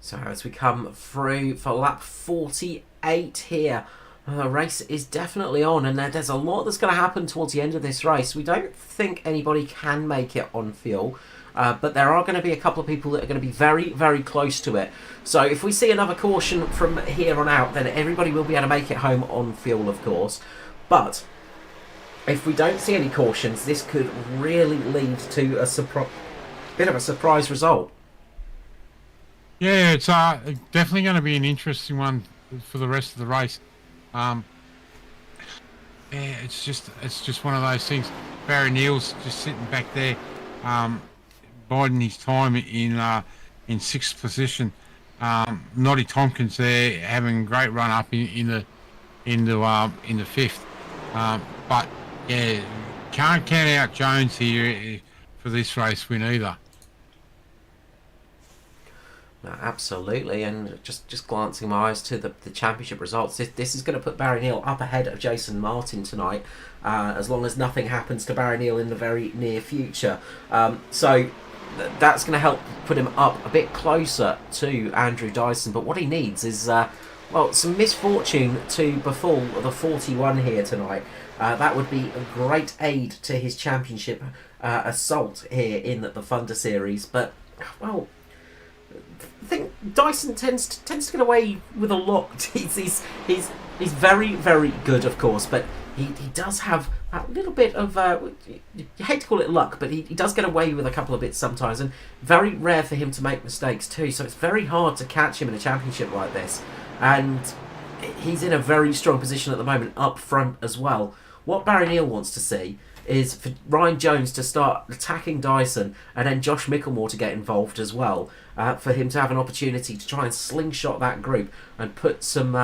So as we come through for lap 48 here, the race is definitely on, and there's a lot that's going to happen towards the end of this race. We don't think anybody can make it on fuel, but there are going to be a couple of people that are going to be very, very close to it. So if we see another caution from here on out, then everybody will be able to make it home on fuel, of course. But if we don't see any cautions, this could really lead to a bit of a surprise result. Yeah, it's definitely going to be an interesting one for the rest of the race. Yeah, it's just one of those things. Barry Neal's just sitting back there, biding his time in sixth position. Noddy Tompkins there having a great run up in the fifth. But yeah, can't count out Jones here for this race win either. No, absolutely, and just glancing my eyes to the championship results, this is going to put Barry Neal up ahead of Jason Martin tonight, as long as nothing happens to Barry Neal in the very near future. So that's going to help put him up a bit closer to Andrew Dyson, but what he needs is, well, some misfortune to befall the 41 here tonight. That would be a great aid to his championship assault here in the Thunder Series, but, well, I think Dyson tends to get away with a lot. He's very, very good, of course, but he does have a little bit of you hate to call it luck, but he does get away with a couple of bits sometimes, and very rare for him to make mistakes too. So it's very hard to catch him in a championship like this, and he's in a very strong position at the moment up front as well. What Barry Neal wants to see is for Ryan Jones to start attacking Dyson, and then Josh Micklemore to get involved as well, for him to have an opportunity to try and slingshot that group and put some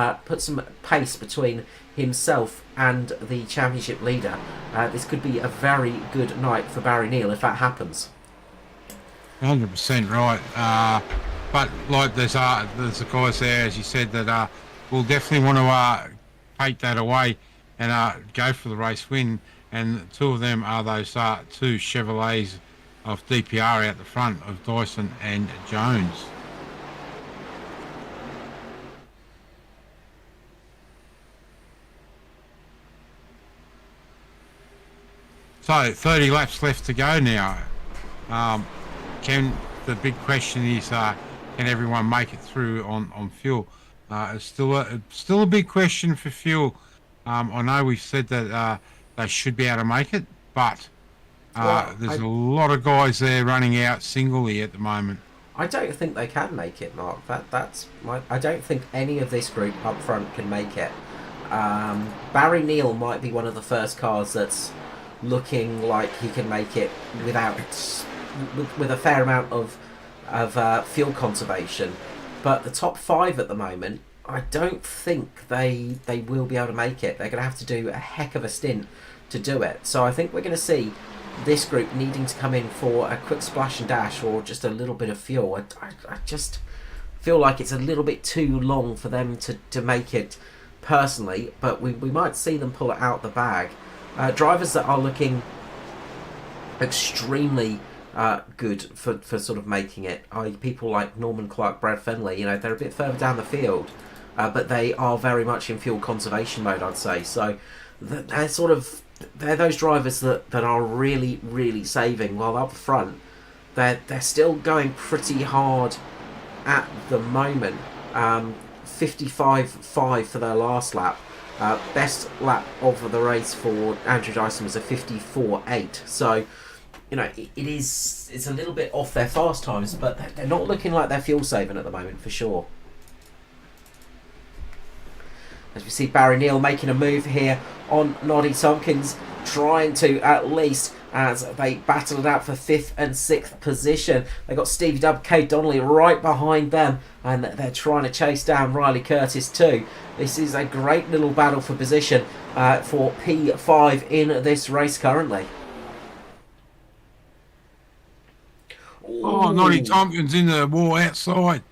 pace between himself and the championship leader. This could be a very good night for Barry Neal if that happens. 100% right. But like there's the guys there, as you said, that will definitely want to take that away and go for the race win. And two of them are those two Chevrolets of DPR out the front of Dyson and Jones. So 30 laps left to go now. The big question is, can everyone make it through on fuel? It's still a big question for fuel. I know we've said that they should be able to make it, but there's a lot of guys there running out singly at the moment. I don't think they can make it, Mark. I don't think any of this group up front can make it. Barry Neal might be one of the first cars that's looking like he can make it with a fair amount of fuel conservation. But the top five at the moment, I don't think they will be able to make it. They're going to have to do a heck of a stint to do it. So I think we're going to see this group needing to come in for a quick splash and dash or just a little bit of fuel. I just feel like it's a little bit too long for them to make it personally, but we might see them pull it out the bag. Drivers that are looking extremely good for sort of making it. People like Norman Clark, Brad Fenley, you know, they're a bit further down the field, but they are very much in fuel conservation mode, I'd say. So they're those drivers that are really, really saving. While up front, they're still going pretty hard at the moment. 55.5 for their last lap. Best lap of the race for Andrew Dyson was a 54.8. So, you know, it's a little bit off their fast times, but they're not looking like they're fuel saving at the moment for sure. As we see Barry Neal making a move here on Noddy Tompkins, trying to at least, as they battle it out for 5th and 6th position. They got Stevie Dubb, Kate Donnelly right behind them, and they're trying to chase down Riley Curtis too. This is a great little battle for position for P5 in this race currently. Oh, Noddy Tompkins in the wall outside.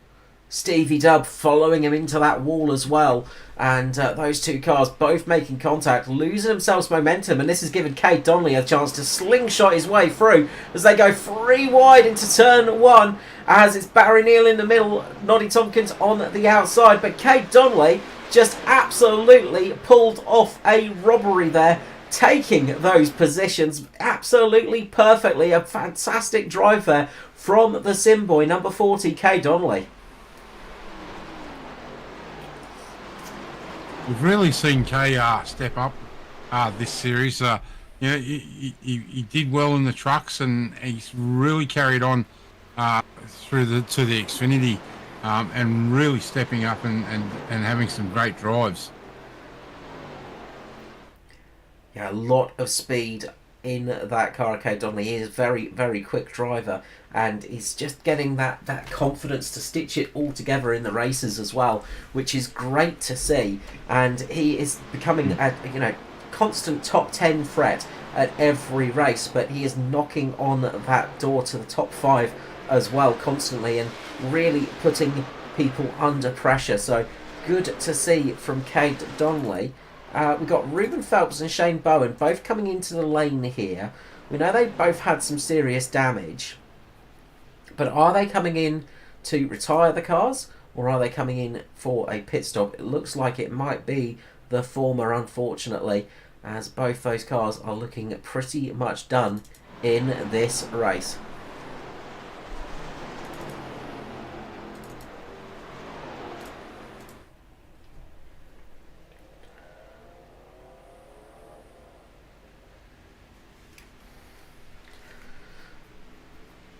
Stevie Dubb following him into that wall as well, and those two cars both making contact, losing themselves momentum, and this has given Kate Donnelly a chance to slingshot his way through as they go 3 wide into turn 1, as it's Barry Neal in the middle, Noddy Tompkins on the outside, but Kate Donnelly just absolutely pulled off a robbery there, taking those positions absolutely perfectly. A fantastic drive there from the Simboy, number 40, Kate Donnelly. We've really seen KR step up this series. You know, he did well in the trucks, and he's really carried on to the X-Finity, and really stepping up and having some great drives. Yeah, a lot of speed in that car, Kate Donnelly. He is a very, very quick driver, and he's just getting that confidence to stitch it all together in the races as well, which is great to see. And he is becoming a constant top 10 threat at every race, but he is knocking on that door to the top 5 as well constantly, and really putting people under pressure. So good to see from Kate Donnelly. We've got Ruben Phelps and Shane Bowen both coming into the lane here. We know they both had some serious damage, but are they coming in to retire the cars, or are they coming in for a pit stop? It looks like it might be the former, unfortunately, as both those cars are looking pretty much done in this race.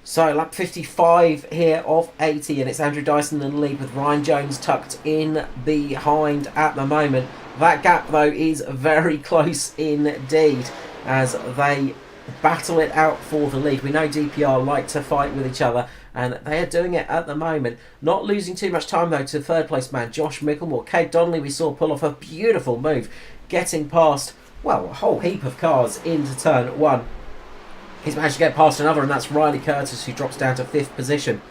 So lap 55 here of 80, and it's Andrew Dyson in the lead with Ryan Jones tucked in behind at the moment. That gap though is very close indeed as they battle it out for the lead. We know DPR like to fight with each other, and they are doing it at the moment. Not losing too much time though to third place man Josh Micklemore. Kate Donnelly we saw pull off a beautiful move, getting past, well, a whole heap of cars into turn 1. He's managed to get past another, and that's Riley Curtis, who drops down to 5th position.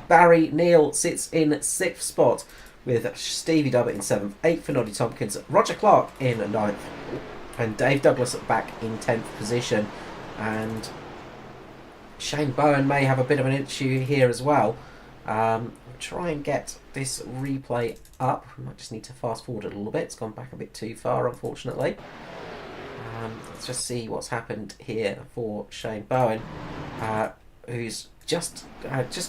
Barry Neal sits in 6th spot with Stevie Dubb in 7th, 8th for Noddy Tompkins, Roger Clark in 9th, and Dave Douglas back in 10th position. And Shane Bowen may have a bit of an issue here as well. Try and get this replay up. We might just need to fast forward a little bit. It's gone back a bit too far, unfortunately. Let's just see what's happened here for Shane Bowen, who's just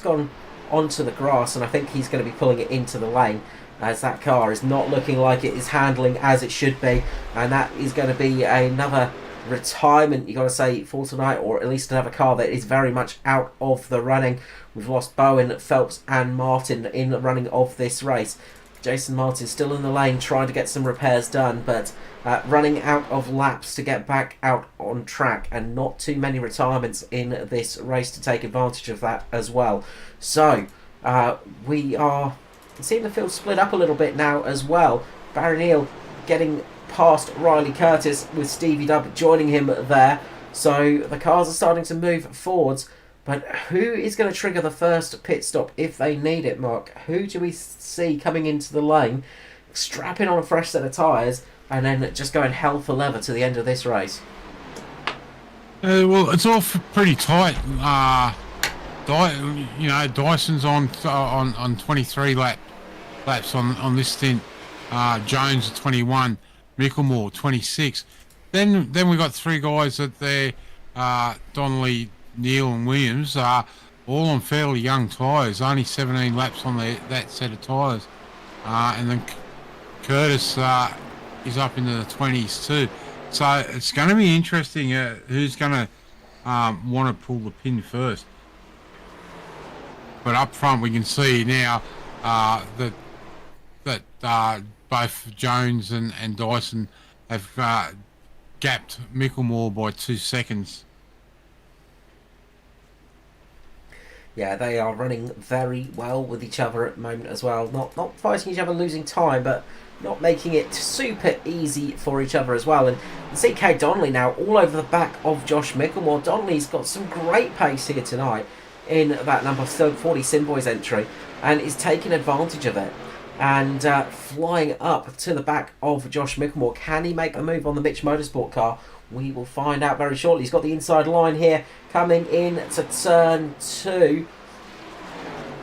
gone onto the grass, and I think he's going to be pulling it into the lane, as that car is not looking like it is handling as it should be, and that is going to be another retirement, you got to say, for tonight, or at least another car that is very much out of the running. We've lost Bowen, Phelps and Martin in the running of this race. Jason Martin still in the lane trying to get some repairs done, but running out of laps to get back out on track, and not too many retirements in this race to take advantage of that as well. So we are seeing the field split up a little bit now as well. Barry Neal getting past Riley Curtis with Stevie Dubb joining him there. So the cars are starting to move forwards. But who is going to trigger the first pit stop if they need it, Mark? Who do we see coming into the lane, strapping on a fresh set of tyres, and then just going hell for leather to the end of this race? Well, it's all pretty tight. Dyson's on 23 laps on this stint. Jones at 21, Micklemore 26. Then we got three guys that they're Donnelly, Neal, and Williams. All on fairly young tyres. Only 17 laps on that set of tyres. And then Curtis is up into the 20s too. So it's going to be interesting who's going to want to pull the pin first. But up front we can see now that both Jones and Dyson have gapped Micklemore by 2 seconds. Yeah, they are running very well with each other at the moment as well. Not fighting each other, losing time, but not making it super easy for each other as well. And you see Kay Donnelly now all over the back of Josh Micklemore. Donnelly's got some great pace here tonight in that number 40 Simboys entry, and is taking advantage of it and flying up to the back of Josh Micklemore. Can he make the move on the Mitch Motorsport car? We will find out very shortly. He's got the inside line here coming in to turn 2.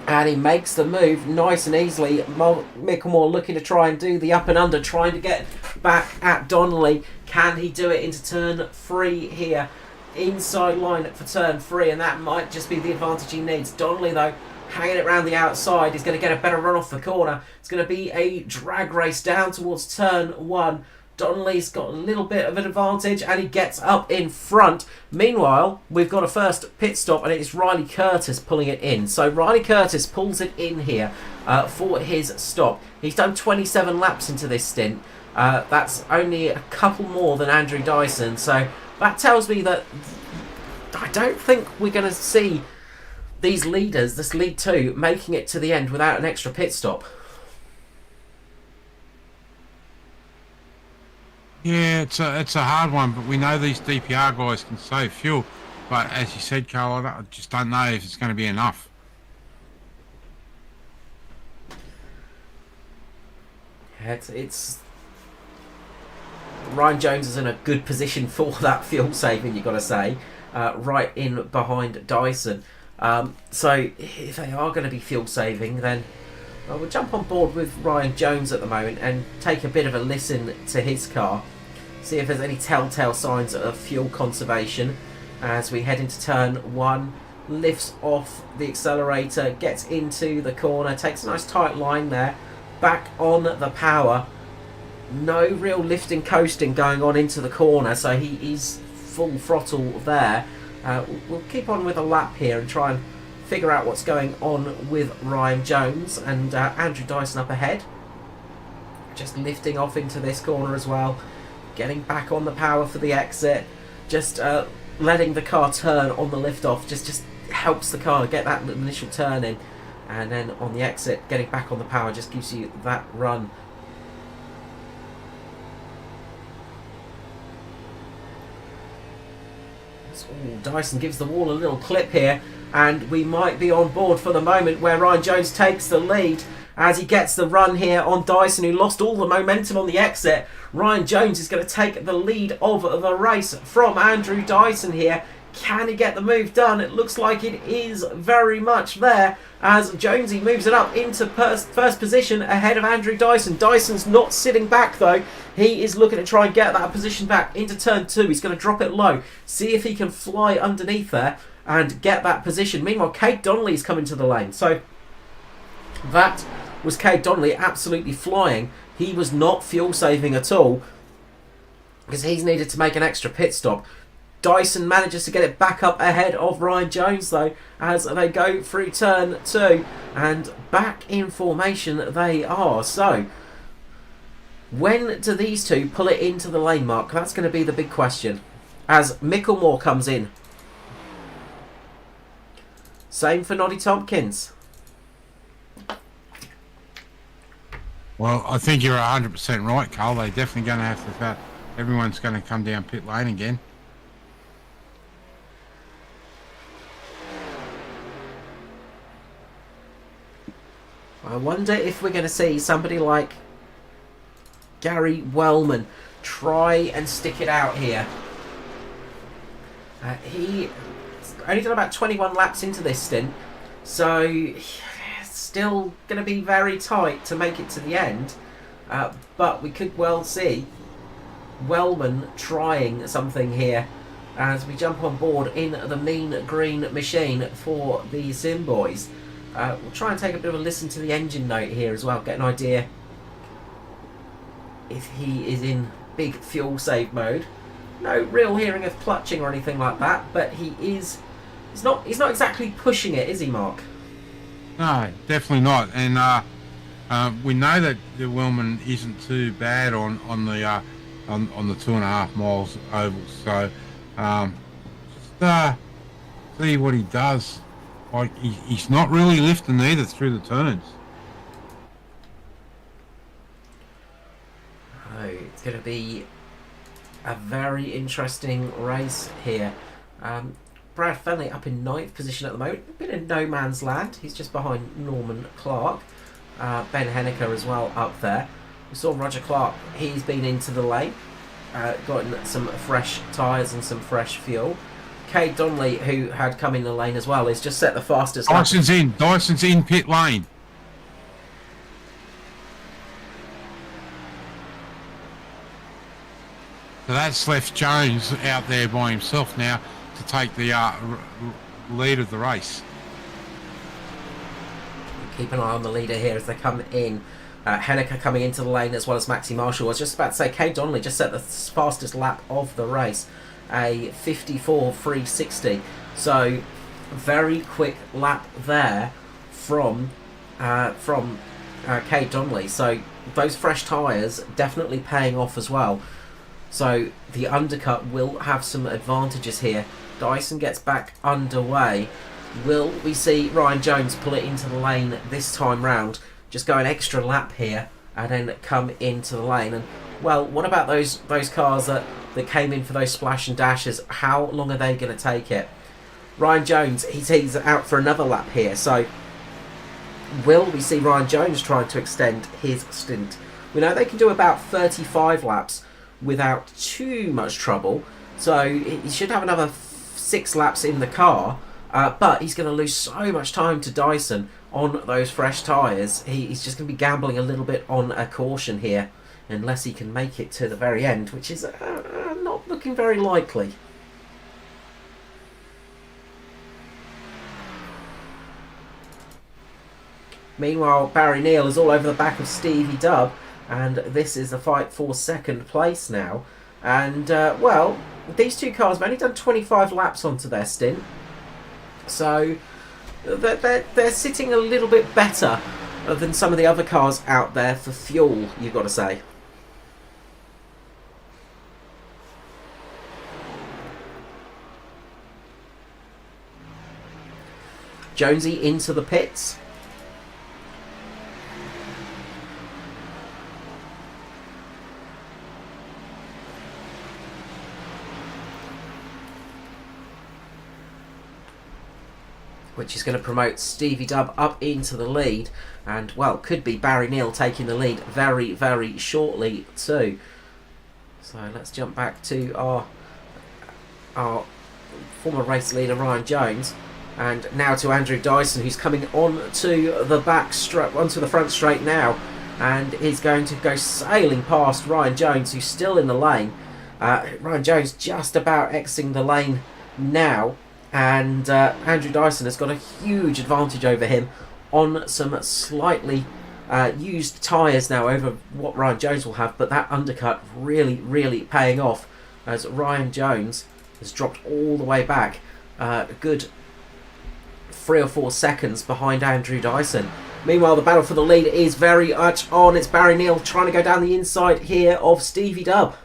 And he makes the move nice and easily. Micklemore looking to try and do the up and under, trying to get back at Donnelly. Can he do it into turn 3 here? Inside line for turn 3, and that might just be the advantage he needs. Donnelly, though, hanging it around the outside. He's going to get a better run off the corner. It's going to be a drag race down towards turn 1. Donnelly's got a little bit of an advantage, and he gets up in front. Meanwhile, we've got a first pit stop, and it's Riley Curtis pulling it in. So Riley Curtis pulls it in here for his stop. He's done 27 laps into this stint. That's only a couple more than Andrew Dyson. So that tells me that I don't think we're going to see these leaders, this lead 2, making it to the end without an extra pit stop. Yeah, it's a hard one, but we know these DPR guys can save fuel. But as you said, Carl, I just don't know if it's going to be enough. Yeah, it's Ryan Jones is in a good position for that fuel saving, you've got to say, right in behind Dyson. So if they are going to be fuel saving, then we'll jump on board with Ryan Jones at the moment and take a bit of a listen to his car. See if there's any telltale signs of fuel conservation as we head into turn 1. Lifts off the accelerator, gets into the corner, takes a nice tight line there. Back on the power. No real lifting, coasting going on into the corner, so he is full throttle there. We'll keep on with a lap here and try and figure out what's going on with Ryan Jones and Andrew Dyson up ahead. Just lifting off into this corner as well. Getting back on the power for the exit. Just letting the car turn on the lift off just helps the car get that initial turn in. And then on the exit, getting back on the power just gives you that run. Ooh, Dyson gives the wall a little clip here, and we might be on board for the moment where Ryan Jones takes the lead as he gets the run here on Dyson, who lost all the momentum on the exit. Ryan Jones is going to take the lead of the race from Andrew Dyson here. Can he get the move done? It looks like it is very much there as Jonesy moves it up into first position ahead of Andrew Dyson. Dyson's not sitting back though. He is looking to try and get that position back into turn 2. He's going to drop it low. See if he can fly underneath there and get that position. Meanwhile, Kate Donnelly is coming to the lane. So that was Kate Donnelly absolutely flying. He was not fuel saving at all because he's needed to make an extra pit stop. Dyson manages to get it back up ahead of Ryan Jones though as they go through turn 2 and back in formation they are. So when do these two pull it into the lane, Mark? That's going to be the big question as Micklemore comes in. Same for Noddy Tompkins. Well, I think you're 100% right, Carl. They're definitely going to have to. Everyone's going to come down pit lane again. I wonder if we're going to see somebody like Gary Wellman try and stick it out here He only done about 21 laps into this stint, so it's still going to be very tight to make it to the end. But we could well see Wellman trying something here as we jump on board in the mean green machine for the Sim Boys. We'll try and take a bit of a listen to the engine note here as well, get an idea if he is in big fuel save mode. No real hearing of clutching or anything like that, but he's not exactly pushing it, is he, Mark? No, definitely not. And we know that the Wellman isn't too bad on the 2.5 miles oval. So just see what he does. Like he's not really lifting either through the turns. Oh, it's going to be a very interesting race here. Brad Fenley up in 9th position at the moment, a bit in no man's land. He's just behind Norman Clark. Ben Henniker as well up there. We saw Roger Clark, he's been into the lane, gotten some fresh tyres and some fresh fuel. Cade Donnelly, who had come in the lane as well, is just set the fastest lap. Dyson's in pit lane. So that's left Jones out there by himself now to take the lead of the race. Keep an eye on the leader here as they come in. Henniker coming into the lane as well as Maxi Marshall. I was just about to say, Cade Donnelly just set the fastest lap of the race, a 54.360. So very quick lap there from Cade Donnelly. So those fresh tyres definitely paying off as well. So the undercut will have some advantages here. Dyson gets back underway. Will we see Ryan Jones pull it into the lane this time round? Just go an extra lap here and then come into the lane. And well, what about those cars that came in for those splash and dashes? How long are they going to take it? Ryan Jones, he's out for another lap here. So will we see Ryan Jones trying to extend his stint? We know they can do about 35 laps without too much trouble. So he should have another 6 laps in the car. But he's going to lose so much time to Dyson on those fresh tyres. He's just going to be gambling a little bit on a caution here, unless he can make it to the very end, which is not looking very likely. Meanwhile, Barry Neal is all over the back of Stevie Dubb, and this is the fight for second place now. And, well, these two cars have only done 25 laps onto their stint. So they're sitting a little bit better than some of the other cars out there for fuel, you've got to say. Jonesy into the pits. Which is going to promote Stevie Dubb up into the lead, and well, could be Barry Neal taking the lead very, very shortly too. So let's jump back to our former race leader Ryan Jones, and now to Andrew Dyson, who's coming onto the front straight now, and is going to go sailing past Ryan Jones, who's still in the lane. Ryan Jones just about exiting the lane now. And Andrew Dyson has got a huge advantage over him on some slightly used tyres now over what Ryan Jones will have. But that undercut really, really paying off as Ryan Jones has dropped all the way back. A good 3 or 4 seconds behind Andrew Dyson. Meanwhile, the battle for the lead is very much on. It's Barry Neal trying to go down the inside here of Stevie Dubb.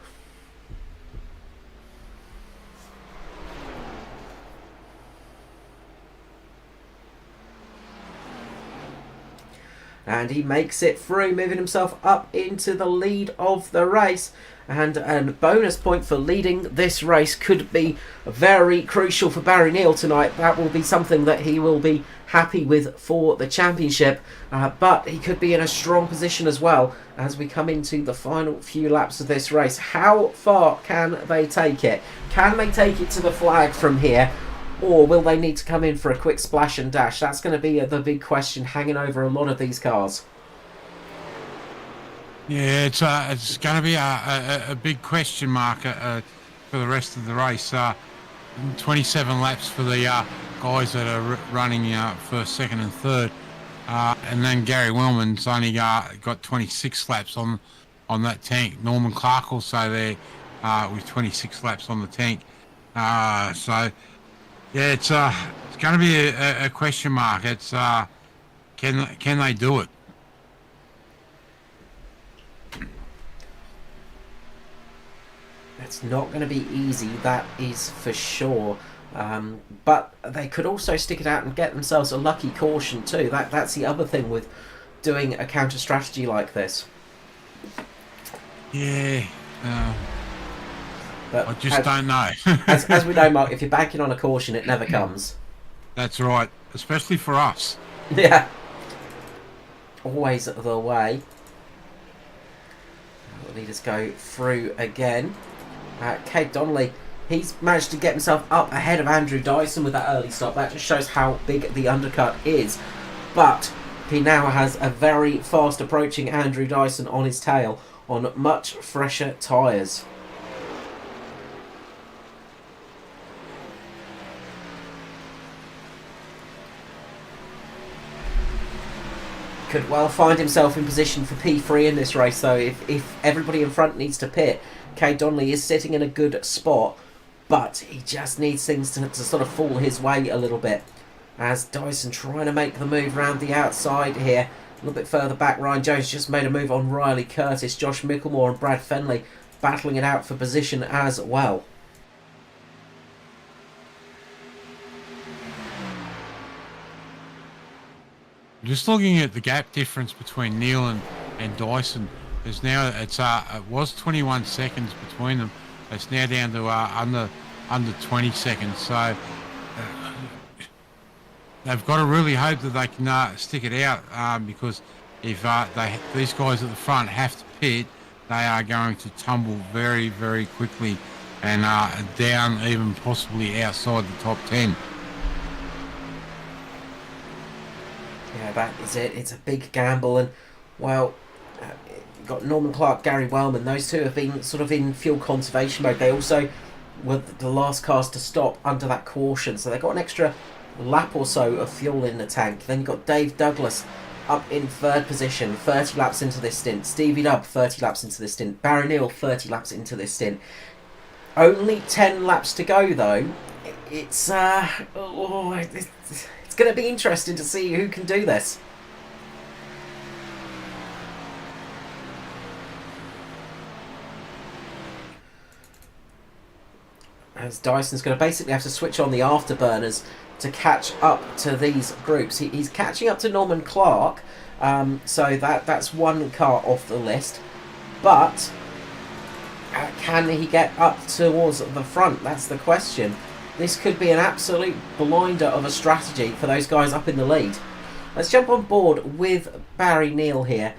and he makes it through, moving himself up into the lead of the race. And a bonus point for leading this race could be very crucial for Barry Neal tonight. That will be something that he will be happy with for the championship. But he could be in a strong position as well as we come into the final few laps of this race. How far can they take it? Can they take it to the flag from here? Or will they need to come in for a quick splash and dash? That's going to be the big question hanging over a lot of these cars. Yeah, it's going to be a big question mark for the rest of the race. 27 laps for the guys that are running first, second and third. And then Gary Wellman's only got 26 laps on that tank. Norman Clark also there with 26 laps on the tank. So, yeah, it's going to be a question mark. It's can they do it? It's not going to be easy, that is for sure. But they could also stick it out and get themselves a lucky caution too. That's the other thing with doing a counter strategy like this. Yeah, but I just don't know. as we know, Mark, if you're banking on a caution, it never comes. That's right, especially for us. Yeah. Always the way. The leaders go through again. Cade Donnelly, he's managed to get himself up ahead of Andrew Dyson with that early stop. That just shows how big the undercut is. But he now has a very fast approaching Andrew Dyson on his tail on much fresher tyres. Could well find himself in position for P3 in this race though if everybody in front needs to pit. Cade Donnelly is sitting in a good spot, but he just needs things to sort of fall his way a little bit. As Dyson trying to make the move around the outside here. A little bit further back, Ryan Jones just made a move on Riley Curtis. Josh Micklemore and Brad Fenley battling it out for position as well. Just looking at the gap difference between Neal and Dyson, there's now it was 21 seconds between them. It's now down to under 20 seconds. So they've got to really hope that they can stick it out because if these guys at the front have to pit, they are going to tumble very, very quickly and down, even possibly outside the top 10. Yeah, that is it. It's a big gamble, and well, you've got Norman Clark, Gary Wellman. Those two have been sort of in fuel conservation mode. They also were the last cars to stop under that caution, so they got an extra lap or so of fuel in the tank. Then you've got Dave Douglas up in third position, 30 laps into this stint. Stevie Dubb, 30 laps into this stint. Barry Neal, 30 laps into this stint. Only 10 laps to go, though. It's going to be interesting to see who can do this. As Dyson's going to basically have to switch on the afterburners to catch up to these groups. He's catching up to Norman Clark, so that's one car off the list. But can he get up towards the front? That's the question. This could be an absolute blinder of a strategy for those guys up in the lead. Let's jump on board with Barry Neal here.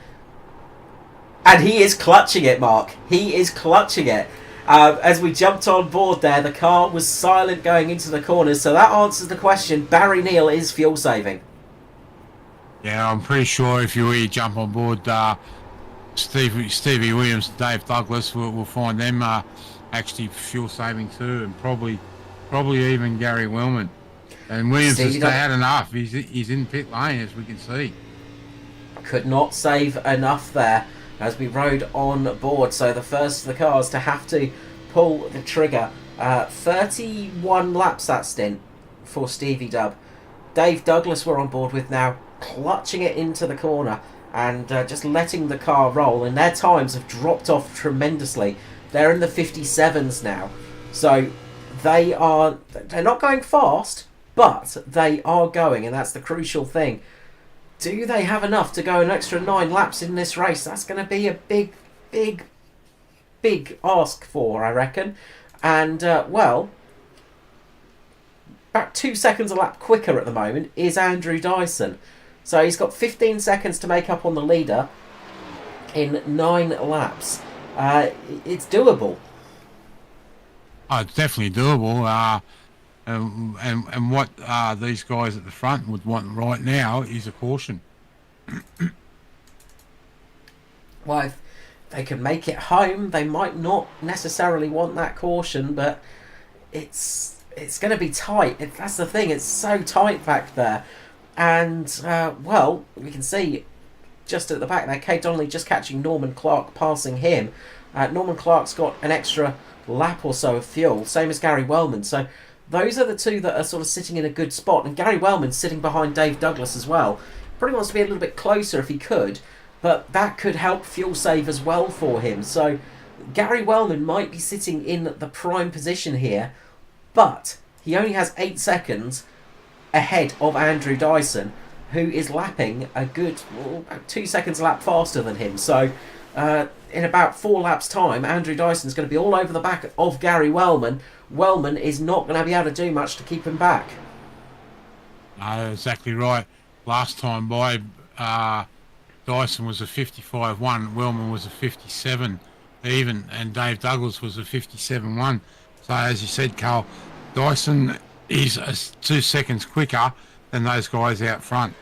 And he is clutching it, Mark. He is clutching it. As we jumped on board there, the car was silent going into the corners. So that answers the question. Barry Neal is fuel saving. Yeah, I'm pretty sure if you jump on board Stevie Williams and Dave Douglas, we'll find them actually fuel saving too, and probably even Gary Wellman. And Williams has had enough. He's in pit lane, as we can see. Could not save enough there as we rode on board. So the first of the cars to have to pull the trigger. 31 laps that stint for Stevie Dubb. Dave Douglas we're on board with now, clutching it into the corner and just letting the car roll. And their times have dropped off tremendously. They're in the 57s now. So they're not going fast, but they are going, and that's the crucial thing. do they have enough to go an extra 9 laps in this race? That's going to be a big, big, big ask for, I reckon. And, well, about 2 seconds a lap quicker at the moment is Andrew Dyson. So he's got 15 seconds to make up on the leader in 9 laps. It's doable. Oh, it's definitely doable. And what these guys at the front would want right now is a caution. Well, if they can make it home, they might not necessarily want that caution, but it's going to be tight. That's the thing, it's so tight back there. And, well, we can see just at the back there, Kate Donnelly just catching Norman Clark, passing him. Norman Clark's got an extra lap or so of fuel, same as Gary Wellman. So those are the two that are sort of sitting in a good spot. And Gary Wellman's sitting behind Dave Douglas as well. Probably wants to be a little bit closer if he could, but that could help fuel save as well for him. So Gary Wellman might be sitting in the prime position here, but he only has 8 seconds ahead of Andrew Dyson, who is lapping a good about 2 seconds a lap faster than him. So in about 4 laps time, Andrew Dyson's going to be all over the back of Gary Wellman. Wellman is not going to be able to do much to keep him back. No, exactly right. Last time by, Dyson was a 55-1, Wellman was a 57 even, and Dave Douglas was a 57-1. So as you said, Carl, Dyson is 2 seconds quicker than those guys out front.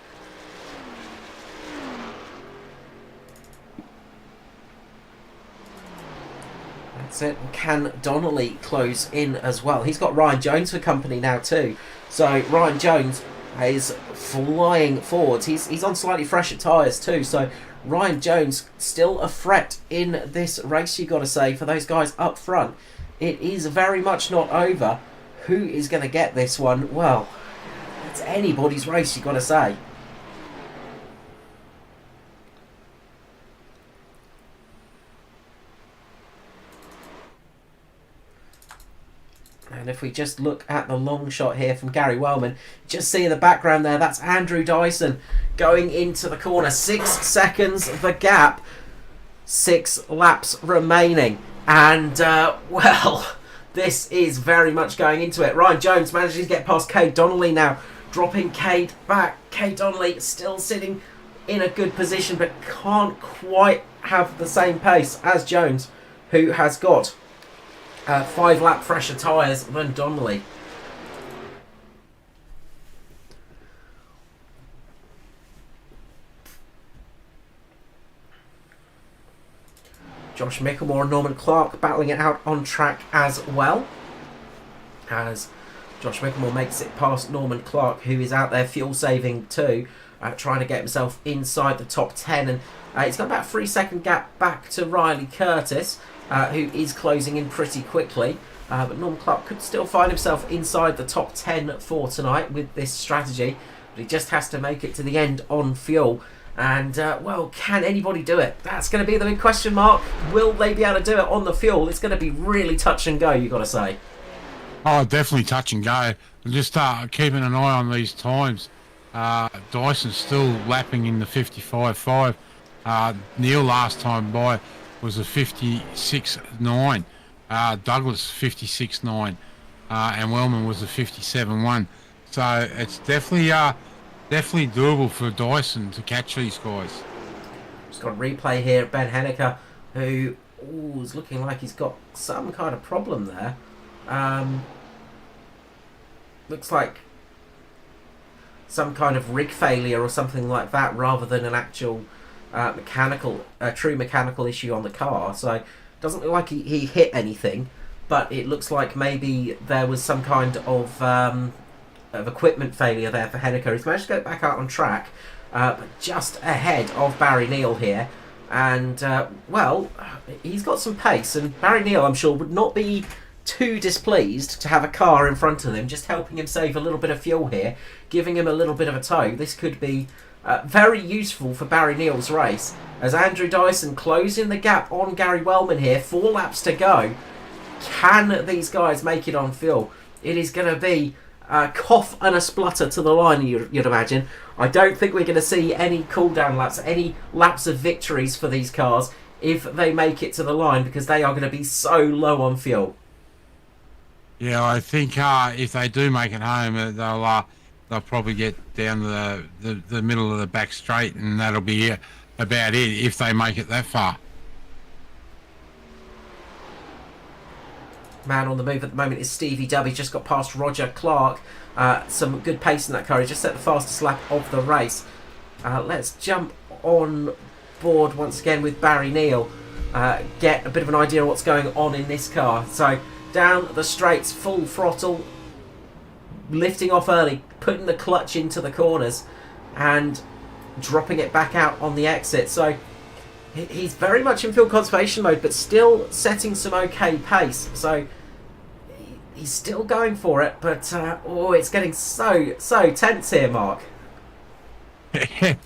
That's it. Can Donnelly close in as well? He's got Ryan Jones for company now too. So Ryan Jones is flying forwards. He's on slightly fresher tyres too. So Ryan Jones still a threat in this race, you've got to say, for those guys up front. It is very much not over. Who is going to get this one? Well, it's anybody's race, you've got to say. And if we just look at the long shot here from Gary Wellman, just see in the background there, that's Andrew Dyson going into the corner. 6 seconds the gap. 6 laps remaining. And, well, this is very much going into it. Ryan Jones manages to get past Kate Donnelly now, dropping Kate back. Kate Donnelly still sitting in a good position, but can't quite have the same pace as Jones, who has got 5 lap fresher tyres than Donnelly. Josh Micklemore and Norman Clark battling it out on track as well, as Josh Micklemore makes it past Norman Clark, who is out there fuel saving too, trying to get himself inside the top 10, and he's got about a 3-second gap back to Riley Curtis, who is closing in pretty quickly. But Norman Clark could still find himself inside the top 10 for tonight with this strategy, but he just has to make it to the end on fuel. And, well, can anybody do it? That's going to be the big question mark. Will they be able to do it on the fuel? It's going to be really touch and go, you've got to say. Oh, definitely touch and go. Just keeping an eye on these times. Dyson's still lapping in the 55.5. Neil last time by was a 56.9. Douglas 56.9. And Wellman was a 57.1. So it's definitely doable for Dyson to catch these guys. Just got a replay here of Ben Henniker, who is looking like he's got some kind of problem there. Looks like some kind of rig failure or something like that, rather than an actual true mechanical issue on the car. So it doesn't look like he hit anything, but it looks like maybe there was some kind of equipment failure there for Henniker. He's managed to get back out on track, but just ahead of Barry Neal here. And, well, he's got some pace, and Barry Neal, I'm sure, would not be too displeased to have a car in front of him, just helping him save a little bit of fuel here, giving him a little bit of a tow. This could be very useful for Barry Neal's race, as Andrew Dyson closing the gap on Gary Wellman here. 4 laps to go. Can these guys make it on fuel? It is going to be cough and a splutter to the line, you'd imagine. I don't think we're going to see any cool-down laps, any laps of victories for these cars if they make it to the line, because they are going to be so low on fuel. Yeah, I think if they do make it home, they'll probably get down to the middle of the back straight, and that'll be about it if they make it that far. Man on the move at the moment is Stevie W. Just got past Roger Clark. Some good pace in that car. He just set the fastest lap of the race. Let's jump on board once again with Barry Neal. Get a bit of an idea of what's going on in this car. So down the straights, full throttle, lifting off early, putting the clutch into the corners and dropping it back out on the exit. So he's very much in fuel conservation mode, but still setting some okay pace. So he's still going for it, but it's getting so tense here, Mark. 3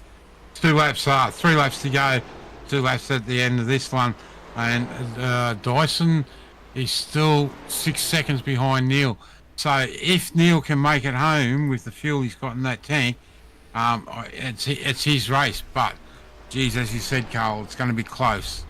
laps to go. 2 laps at the end of this one, and Dyson is still 6 seconds behind Neil. So if Neil can make it home with the fuel he's got in that tank, it's his race. But geez, as you said, Carl, it's going to be close.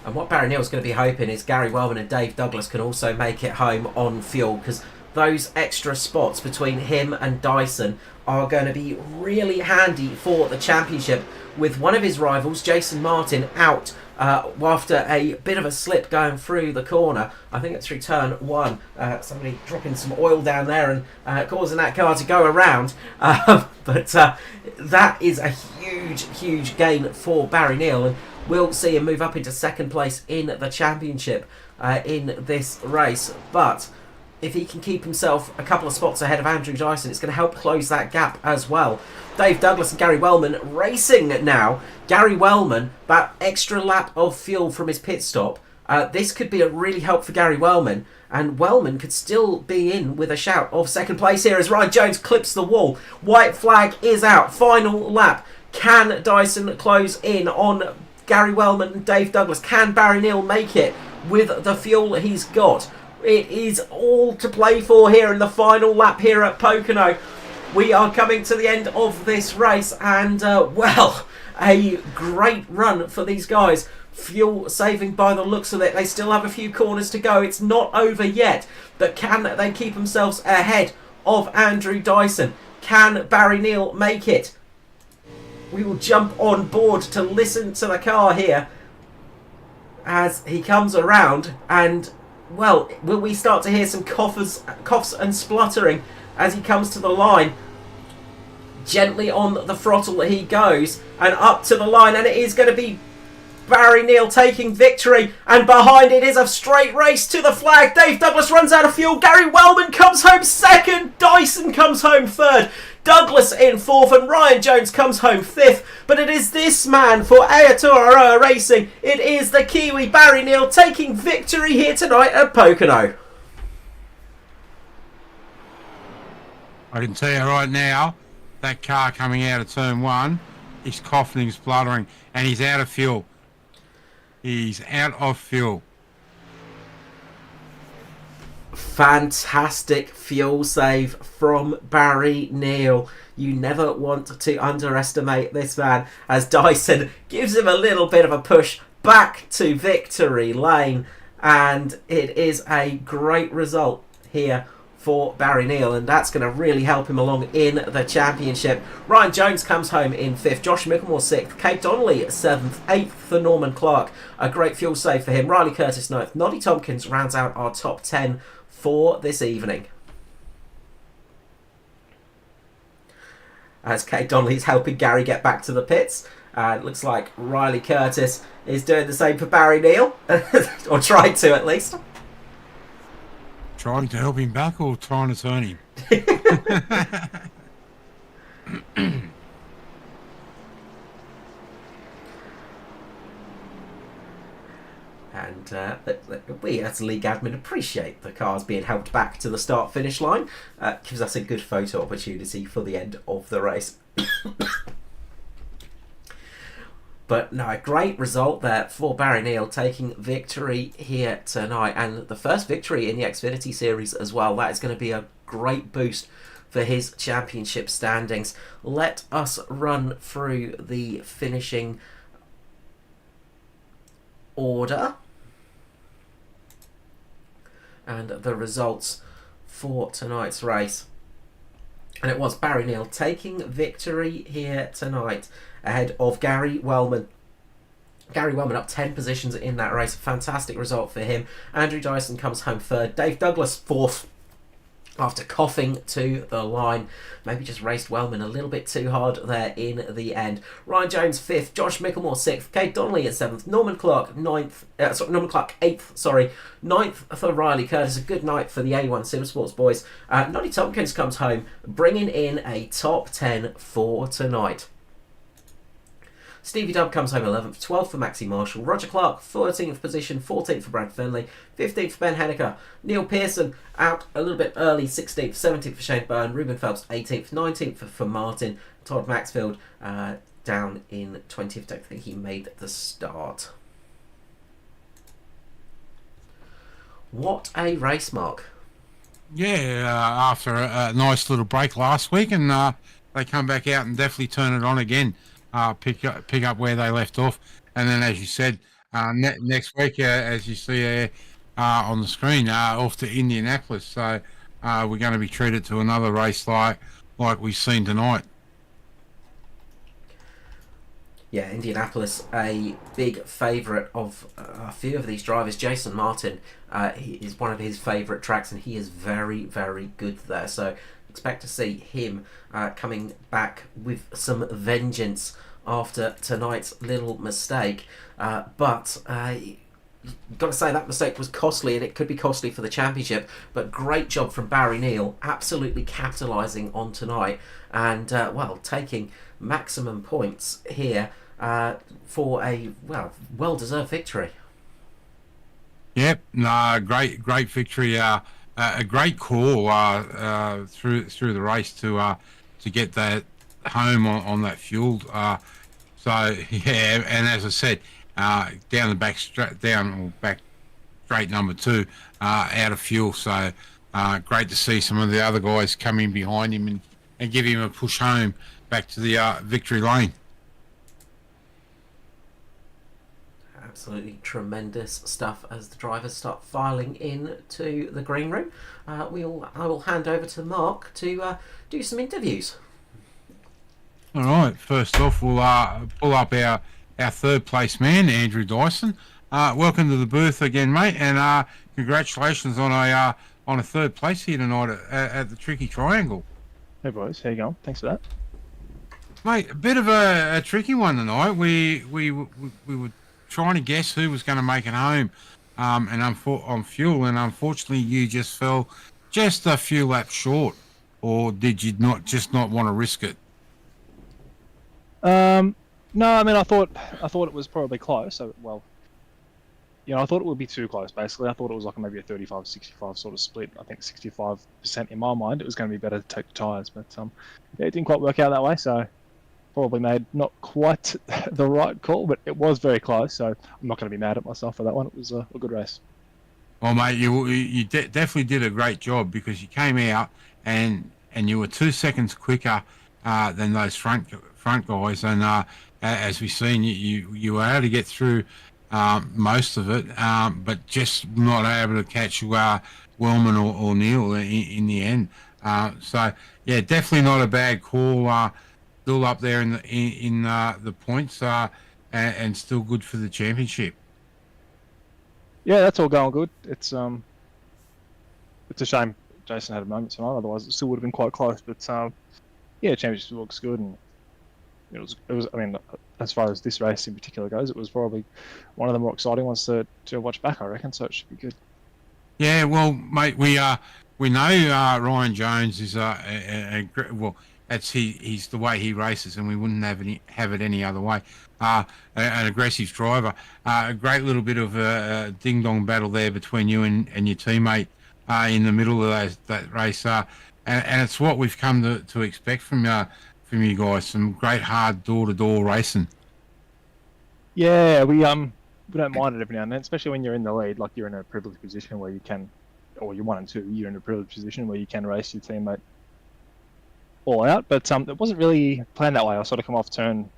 And what Barry Neal's going to be hoping is Gary Wellman and Dave Douglas can also make it home on fuel, because those extra spots between him and Dyson are going to be really handy for the championship, with one of his rivals, Jason Martin, out after a bit of a slip going through the corner. I think it's through turn 1. Somebody dropping some oil down there and causing that car to go around. But that is a huge gain for Barry Neal, and we'll see him move up into second place in the championship in this race. But if he can keep himself a couple of spots ahead of Andrew Dyson, it's going to help close that gap as well. Dave Douglas and Gary Wellman racing now. Gary Wellman, that extra lap of fuel from his pit stop. This could be a really help for Gary Wellman, and Wellman could still be in with a shout of second place here as Ryan Jones clips the wall. White flag is out. Final lap. Can Dyson close in on Gary Wellman and Dave Douglas? Can Barry Neal make it with the fuel he's got? It is all to play for here in the final lap here at Pocono. We are coming to the end of this race, and a great run for these guys. Fuel saving by the looks of it. They still have a few corners to go. It's not over yet, but can they keep themselves ahead of Andrew Dyson? Can Barry Neal make it? We will jump on board to listen to the car here as he comes around, and will we start to hear some coughs and spluttering as he comes to the line? Gently on the throttle he goes, and up to the line, and it is going to be Barry Neal taking victory, and behind it is a straight race to the flag. Dave Douglas runs out of fuel. Gary Wellman comes home second. Dyson comes home third. Douglas in fourth, and Ryan Jones comes home fifth. But it is this man for Aotearoa Racing. It is the Kiwi Barry Neal taking victory here tonight at Pocono. I can tell you right now, that car coming out of turn 1, he's coughing and spluttering, and he's out of fuel. He's out of fuel. Fantastic fuel save from Barry Neal. You never want to underestimate this man, as Dyson gives him a little bit of a push back to victory lane, and it is a great result here for Barry Neal, and that's going to really help him along in the championship. Ryan Jones comes home in 5th, Josh Micklemore 6th, Kate Donnelly 7th, 8th for Norman Clark. A great fuel save for him. Riley Curtis 9th. Noddy Tompkins rounds out our top 10 for this evening. As Kate Donnelly's helping Gary get back to the pits. It looks like Riley Curtis is doing the same for Barry Neal, or tried to at least. Trying to help him back or trying to turn him? And we as league admin appreciate the cars being helped back to the start-finish line. Gives us a good photo opportunity for the end of the race. But no, a great result there for Barry Neal, taking victory here tonight, and the first victory in the X-Finity series as well. That is going to be a great boost for his championship standings. Let us run through the finishing order and the results for tonight's race. And it was Barry Neal taking victory here tonight ahead of Gary Wellman. Gary Wellman up 10 positions in that race. Fantastic result for him. Andrew Dyson comes home third. Dave Douglas fourth after coughing to the line. Maybe just raced Wellman a little bit too hard there in the end. Ryan Jones fifth. Josh Micklemore sixth. Kate Donnelly at seventh. Norman Clark eighth. Ninth for Riley Curtis. A good night for the A1 Sim Sports boys. Noddy Tompkins comes home, bringing in a top 10 for tonight. Stevie Dubb comes home 11th, 12th for Maxie Marshall. Roger Clark, 14th position, 14th for Brad Finley, 15th for Ben Henniker. Neil Pearson out a little bit early, 16th, 17th for Shane Byrne. Ruben Phelps, 18th, 19th for Martin. Todd Maxfield down in 20th. Don't think he made the start. What a race, Mark. Yeah, after a nice little break last week, and they come back out and definitely turn it on again. Pick up where they left off, and then, as you said, next week, as you see there on the screen, off to Indianapolis. So we're going to be treated to another race like we've seen tonight. Yeah, Indianapolis, a big favourite of a few of these drivers. Jason Martin he is one of his favourite tracks, and he is very, very good there. So expect to see him coming back with some vengeance after tonight's little mistake. But you've got to say that mistake was costly, and it could be costly for the championship. But great job from Barry Neal, absolutely capitalising on tonight, and taking maximum points here for a well-deserved victory. Yep, no, great victory. A great call through the race to get that home on that fuel. So yeah, and as I said, down the back straight number 2 out of fuel. So great to see some of the other guys come in behind him and give him a push home back to the victory lane. Absolutely tremendous stuff as the drivers start filing in to the green room. I will hand over to Mark to do some interviews. All right. First off, we'll pull up our third place man, Andrew Dyson. Welcome to the booth again, mate, and congratulations on a third place here tonight at the Tricky Triangle. Hey boys, how you going? Thanks for that. Mate, a bit of a tricky one tonight. We were trying to guess who was going to make it home on fuel, and unfortunately you just fell just a few laps short. Or did you not want to risk it? No, I mean I thought it was probably close. So, I thought it would be too close. Basically, I thought it was like maybe a 35-65 sort of split. I think 65% in my mind it was going to be better to take the tyres, but it didn't quite work out that way. So probably made not quite the right call, but it was very close. So I'm not going to be mad at myself for that one. It was a good race. Well, mate, you definitely did a great job because you came out and you were 2 seconds quicker than those front guys, and as we've seen, you were able to get through most of it, but just not able to catch Wellman or Neil in the end. So yeah, definitely not a bad call. Still up there in the points, and still good for the championship. Yeah, that's all going good. It's a shame Jason had a moment tonight. Otherwise, it still would have been quite close. But yeah, championship looks good, and it was. I mean, as far as this race in particular goes, it was probably one of the more exciting ones to watch back, I reckon. So it should be good. Yeah, well, mate, we know Ryan Jones is he's the way he races, and we wouldn't have it any other way. An aggressive driver. A great little bit of a ding-dong battle there between you and your teammate in the middle of that race. And it's what we've come to expect from you guys. Some great hard door-to-door racing. Yeah, we don't mind it every now and then, especially when you're in the lead. Like, you're in a privileged position where you can or you're 1 and 2, you're in a privileged position where you can race your teammate all out. But it wasn't really planned that way. I sort of come off turn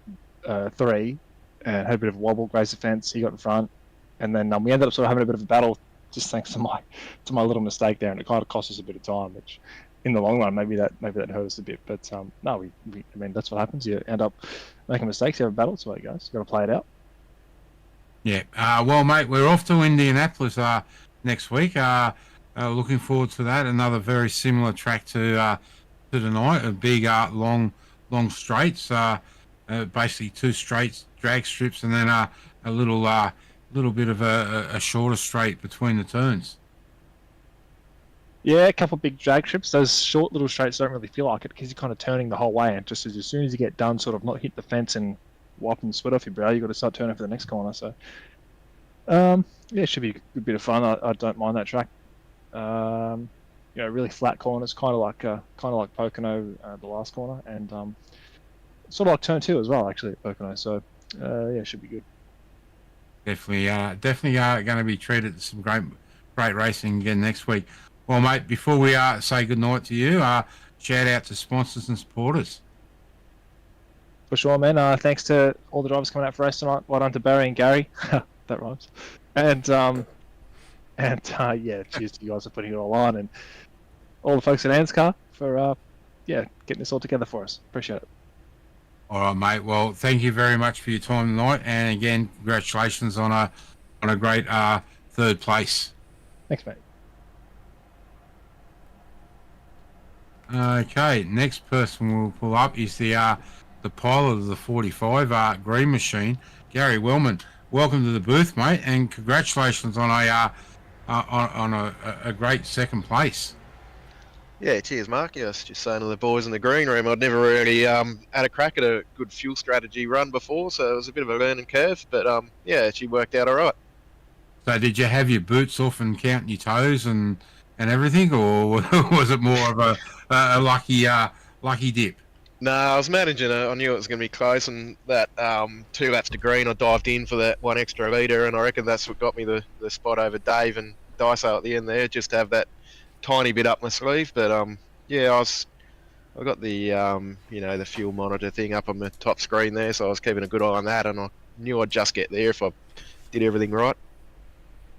3 and had a bit of a wobble, grazed the fence. He got in front, and then we ended up sort of having a bit of a battle, just thanks to my little mistake there, and it kind of cost us a bit of time, which in the long run maybe that hurt us a bit. But no, I mean, that's what happens. You end up making mistakes. You have a battle. That's the way it goes. You got to play it out. Yeah. Well, mate, we're off to Indianapolis next week. Looking forward to that. Another very similar track to tonight. A big, long straights. Basically 2 straight drag strips, and then a little bit of a shorter straight between the turns. Yeah, a couple of big drag strips. Those short little straights don't really feel like it because you're kind of turning the whole way, and just as soon as you get done, sort of not hit the fence and wiping the sweat off your brow, you've got to start turning for the next corner. So, yeah, it should be a good bit of fun. I don't mind that track. Really flat corners, kind of like Pocono, the last corner, and sort of like turn 2 as well, actually, at Pocono. So, yeah, it should be good. Definitely going to be treated to some great racing again next week. Well, mate, before we say good night to you, shout out to sponsors and supporters. For sure, man. Thanks to all the drivers coming out for race tonight. Well done to Barry and Gary. That rhymes. And yeah, cheers to you guys for putting it all on, and all the folks at ANZCAR for getting this all together for us. Appreciate it. All right, mate. Well, thank you very much for your time tonight, and again, congratulations on a great 3rd place. Thanks, mate. Okay, next person we'll pull up is the pilot of the 45 Green Machine, Gary Wellman. Welcome to the booth, mate, and congratulations on a great 2nd place. Yeah, cheers, Mark. Yeah, I was just saying to the boys in the green room, I'd never really had a crack at a good fuel strategy run before, so it was a bit of a learning curve, but yeah, it actually worked out all right. So did you have your boots off and counting your toes and everything, or was it more of a lucky dip? No, I was managing it. I knew it was going to be close, and that 2 laps to green, I dived in for that 1 extra litre, and I reckon that's what got me the spot over Dave and Daiso at the end there, just to have that tiny bit up my sleeve. But yeah, I got the the fuel monitor thing up on the top screen there, so I was keeping a good eye on that, and I knew I'd just get there if I did everything right.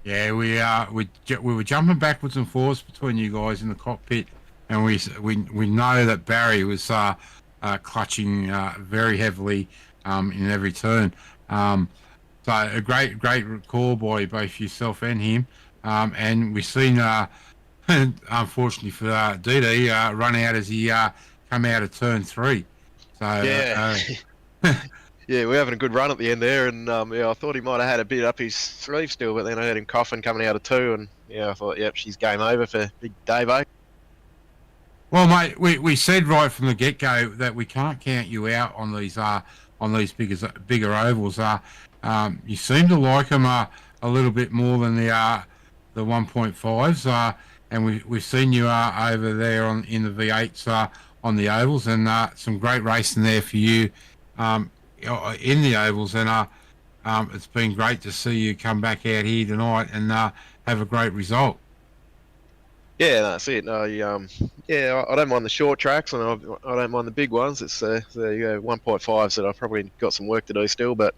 Yeah, we were jumping backwards and forwards between you guys in the cockpit, and we know that Barry was clutching very heavily in every turn. So a great call by both yourself and him, and we've seen unfortunately for DD run out as he come out of turn 3. So yeah. Yeah, we're having a good run at the end there, and yeah, I thought he might have had a bit up his sleeve still, but then I heard him coughing coming out of 2, and yeah, I thought, yep, she's game over for big Dave-O. Well, mate, we said right from the get-go that we can't count you out on these bigger ovals. You seem to like them a little bit more than the 1.5s, and we've seen you over there in the V8s on the ovals, and some great racing there for you in the ovals, and it's been great to see you come back out here tonight and have a great result. Yeah, that's it. Yeah, I don't mind the short tracks, and I don't mind the big ones. It's the 1.5s that I've probably got some work to do still, but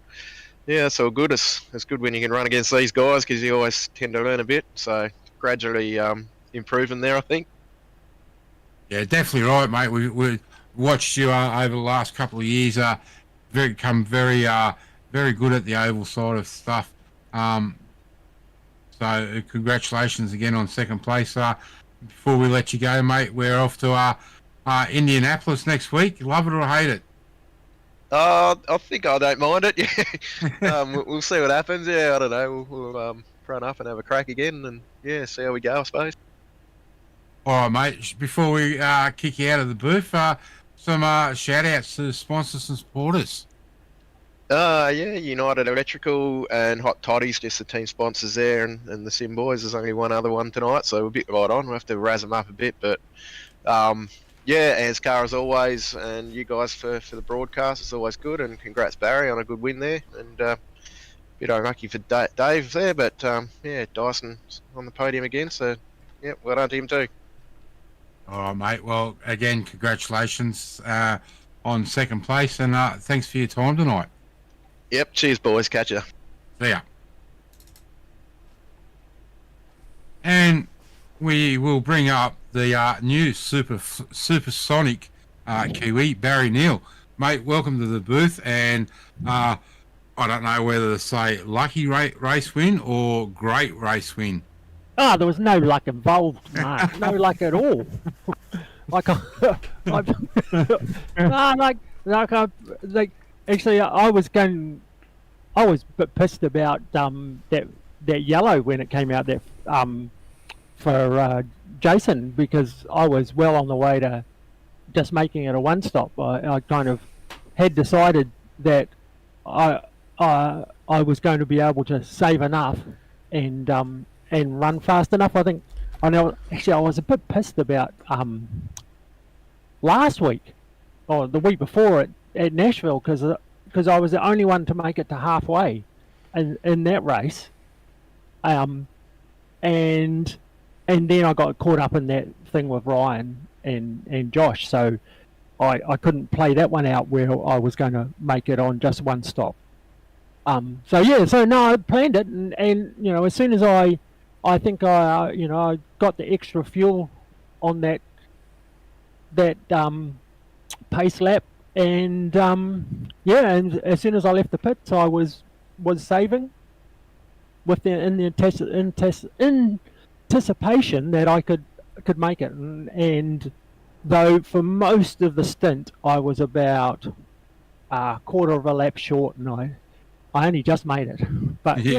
yeah, it's all good. It's good when you can run against these guys because you always tend to learn a bit. So gradually improving there, I think. Yeah, definitely right, mate. We watched you over the last couple of years become very good at the oval side of stuff. So congratulations again on 2nd place. Before we let you go, mate, we're off to Indianapolis next week. Love it or hate it? I think I don't mind it. Yeah, we'll see what happens. Yeah, I don't know. We'll run up and have a crack again, and yeah, see how we go, I suppose. All right, mate. Before we kick you out of the booth, some shout-outs to the sponsors and supporters. Yeah, United Electrical and Hot Toddies, just the team sponsors there, and the Sim Boys. There's only one other one tonight, so we're a bit right on. We'll have to razz them up a bit, but yeah, ANZCAR as always, and you guys for the broadcast. It's always good, and congrats Barry on a good win there, and a bit unlucky for Dave there, but yeah, Dyson's on the podium again, so Yep, well done to him too. All right, mate. Well, again, congratulations on second place, and thanks for your time tonight. Yep, cheers boys, catch ya. See ya. And we will bring up the new supersonic Kiwi, Barry Neal. Mate, welcome to the booth, and I don't know whether to say lucky race win or great race win. Oh, there was no luck involved, Mark. No luck at all. Actually, I was a bit pissed about that yellow when it came out for Jason, because I was well on the way to just making it a one stop. I kind of had decided that I was going to be able to save enough and run fast enough. I was a bit pissed about last week or the week before at Nashville, because I was the only one to make it to halfway in that race, and then I got caught up in that thing with Ryan and Josh, so I couldn't play that one out where I was going to make it on just one stop. So I planned it, and as soon as I think I got the extra fuel on that pace lap, and and as soon as I left the pits, I was saving in the anticipation that I could make it, and though for most of the stint I was about a quarter of a lap short, and I only just made it. But we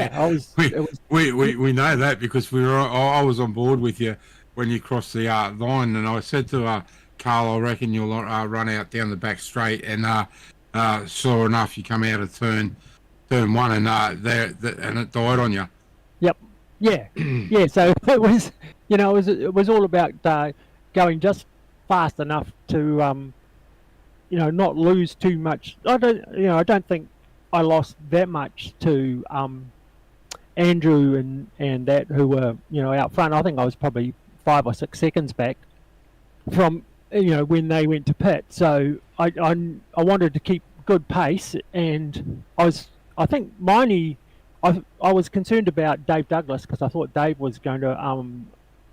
know that because I was on board with you when you crossed the line, and I said to Carl, I reckon you'll run out down the back straight, and sure enough, you come out of turn one, and and it died on you. Yep. Yeah. Yeah. So it was, it was all about going just fast enough to, not lose too much. I don't think I lost that much to Andrew and that, who were out front. I think I was probably 5 or 6 seconds back from when they went to pit. So I wanted to keep good pace, and I think Miney, I was concerned about Dave Douglas, because I thought Dave was going to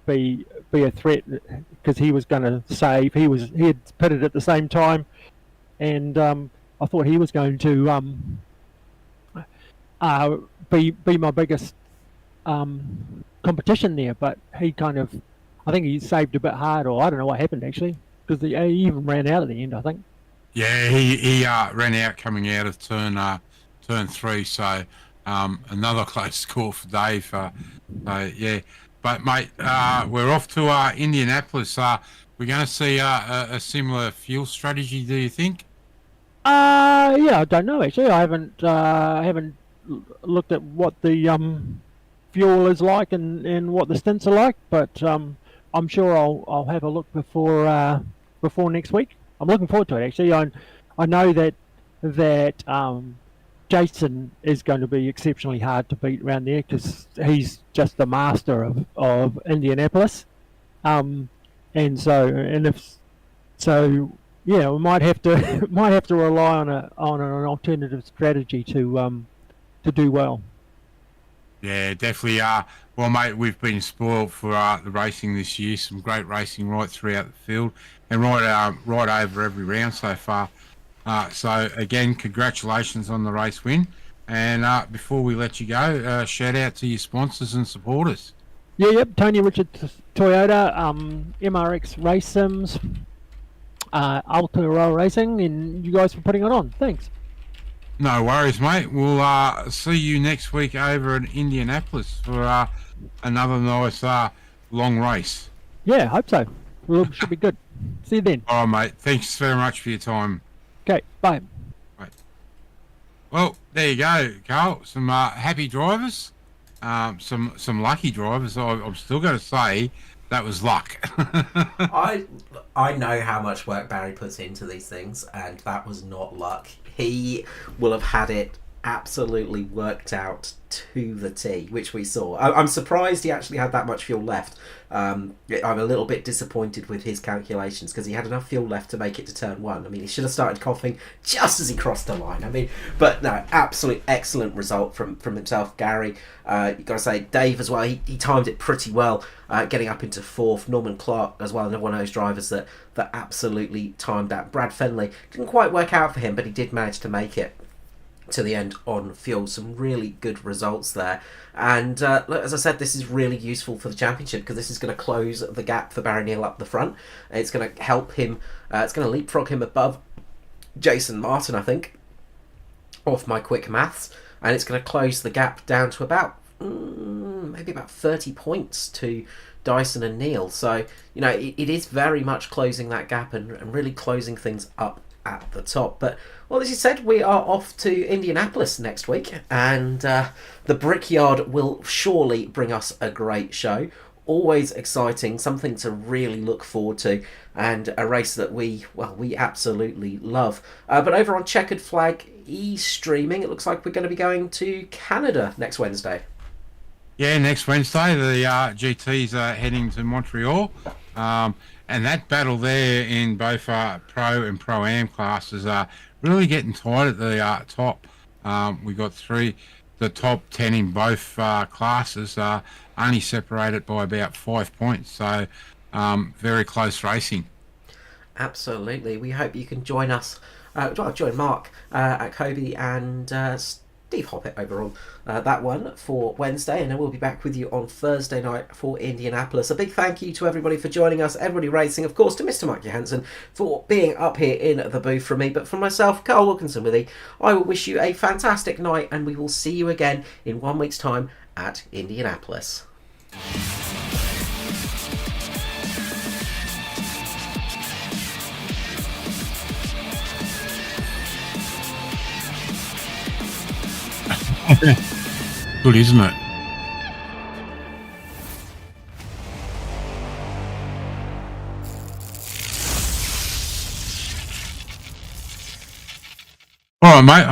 be a threat, because he was going to save. He had pitted at the same time, and I thought he was going to be my biggest competition there. But he I think he saved a bit hard, or I don't know what happened actually, because he even ran out at the end, I think. Yeah, he ran out coming out of turn 3, so another close score for Dave. Yeah, but mate, we're off to Indianapolis. We're going to see a similar fuel strategy, do you think? Yeah, I don't know actually. I haven't looked at what the fuel is like and what the stints are like, but I'm sure I'll have a look before next week. I'm looking forward to it actually. I know that Jason is going to be exceptionally hard to beat around there, because he's just the master of Indianapolis, and yeah, we might have to rely on an alternative strategy to do well. Yeah, definitely. Well, mate, we've been spoiled for the racing this year. Some great racing right throughout the field, and right over every round so far. So again, congratulations on the race win. And before we let you go, shout out to your sponsors and supporters. Yep. Tony Richard Toyota, MRX Race Sims, Aotearoa Racing, and you guys for putting it on. Thanks. No worries, mate. We'll see you next week over in Indianapolis for another nice long race. Yeah, hope so. Well, should be good. See you then. All right, mate. Thanks very much for your time. Okay, bye. Right. Well, there you go, Carl. Some happy drivers, some lucky drivers. I'm still going to say that was luck. I know how much work Barry puts into these things, and that was not luck. He will have had it absolutely worked out to the T, which we saw. I'm surprised he actually had that much fuel left. I'm a little bit disappointed with his calculations because he had enough fuel left to make it to turn 1. I mean, he should have started coughing just as he crossed the line. I mean, but no, absolute excellent result from himself, Gary. You've got to say, Dave as well, he timed it pretty well, getting up into 4th. Norman Clark as well, another one of those drivers that absolutely timed that. Brad Fenley, didn't quite work out for him, but he did manage to make it to the end on fuel. Some really good results there, and as I said, this is really useful for the championship because this is going to close the gap for Barry Neal up the front. It's going to help him, it's going to leapfrog him above Jason Martin, I think, off my quick maths, and it's going to close the gap down to about maybe about 30 points to Dyson and Neal. So it is very much closing that gap and really closing things up at the top. But well, as you said, we are off to Indianapolis next week, and the Brickyard will surely bring us a great show. Always exciting, something to really look forward to, and a race that we absolutely love. But over on Checkered Flag e-streaming, it looks like we're going to be going to Canada next Wednesday. Yeah, next Wednesday the GTs are heading to Montreal. And that battle there in both Pro and Pro-Am classes are really getting tight at the top. We got the top 10 in both classes only separated by about 5 points. So very close racing. Absolutely. We hope you can join us. Join Mark at Kobe and Steve Hoppett over on that one for Wednesday, and then we'll be back with you on Thursday night for Indianapolis. A big thank you to everybody for joining us, everybody racing, of course, to Mr. Mike Johansson for being up here in the booth from me, but from myself, Carl Wilkinson with you, I will wish you a fantastic night, and we will see you again in 1 week's time at Indianapolis. Good, isn't it? All right, mate.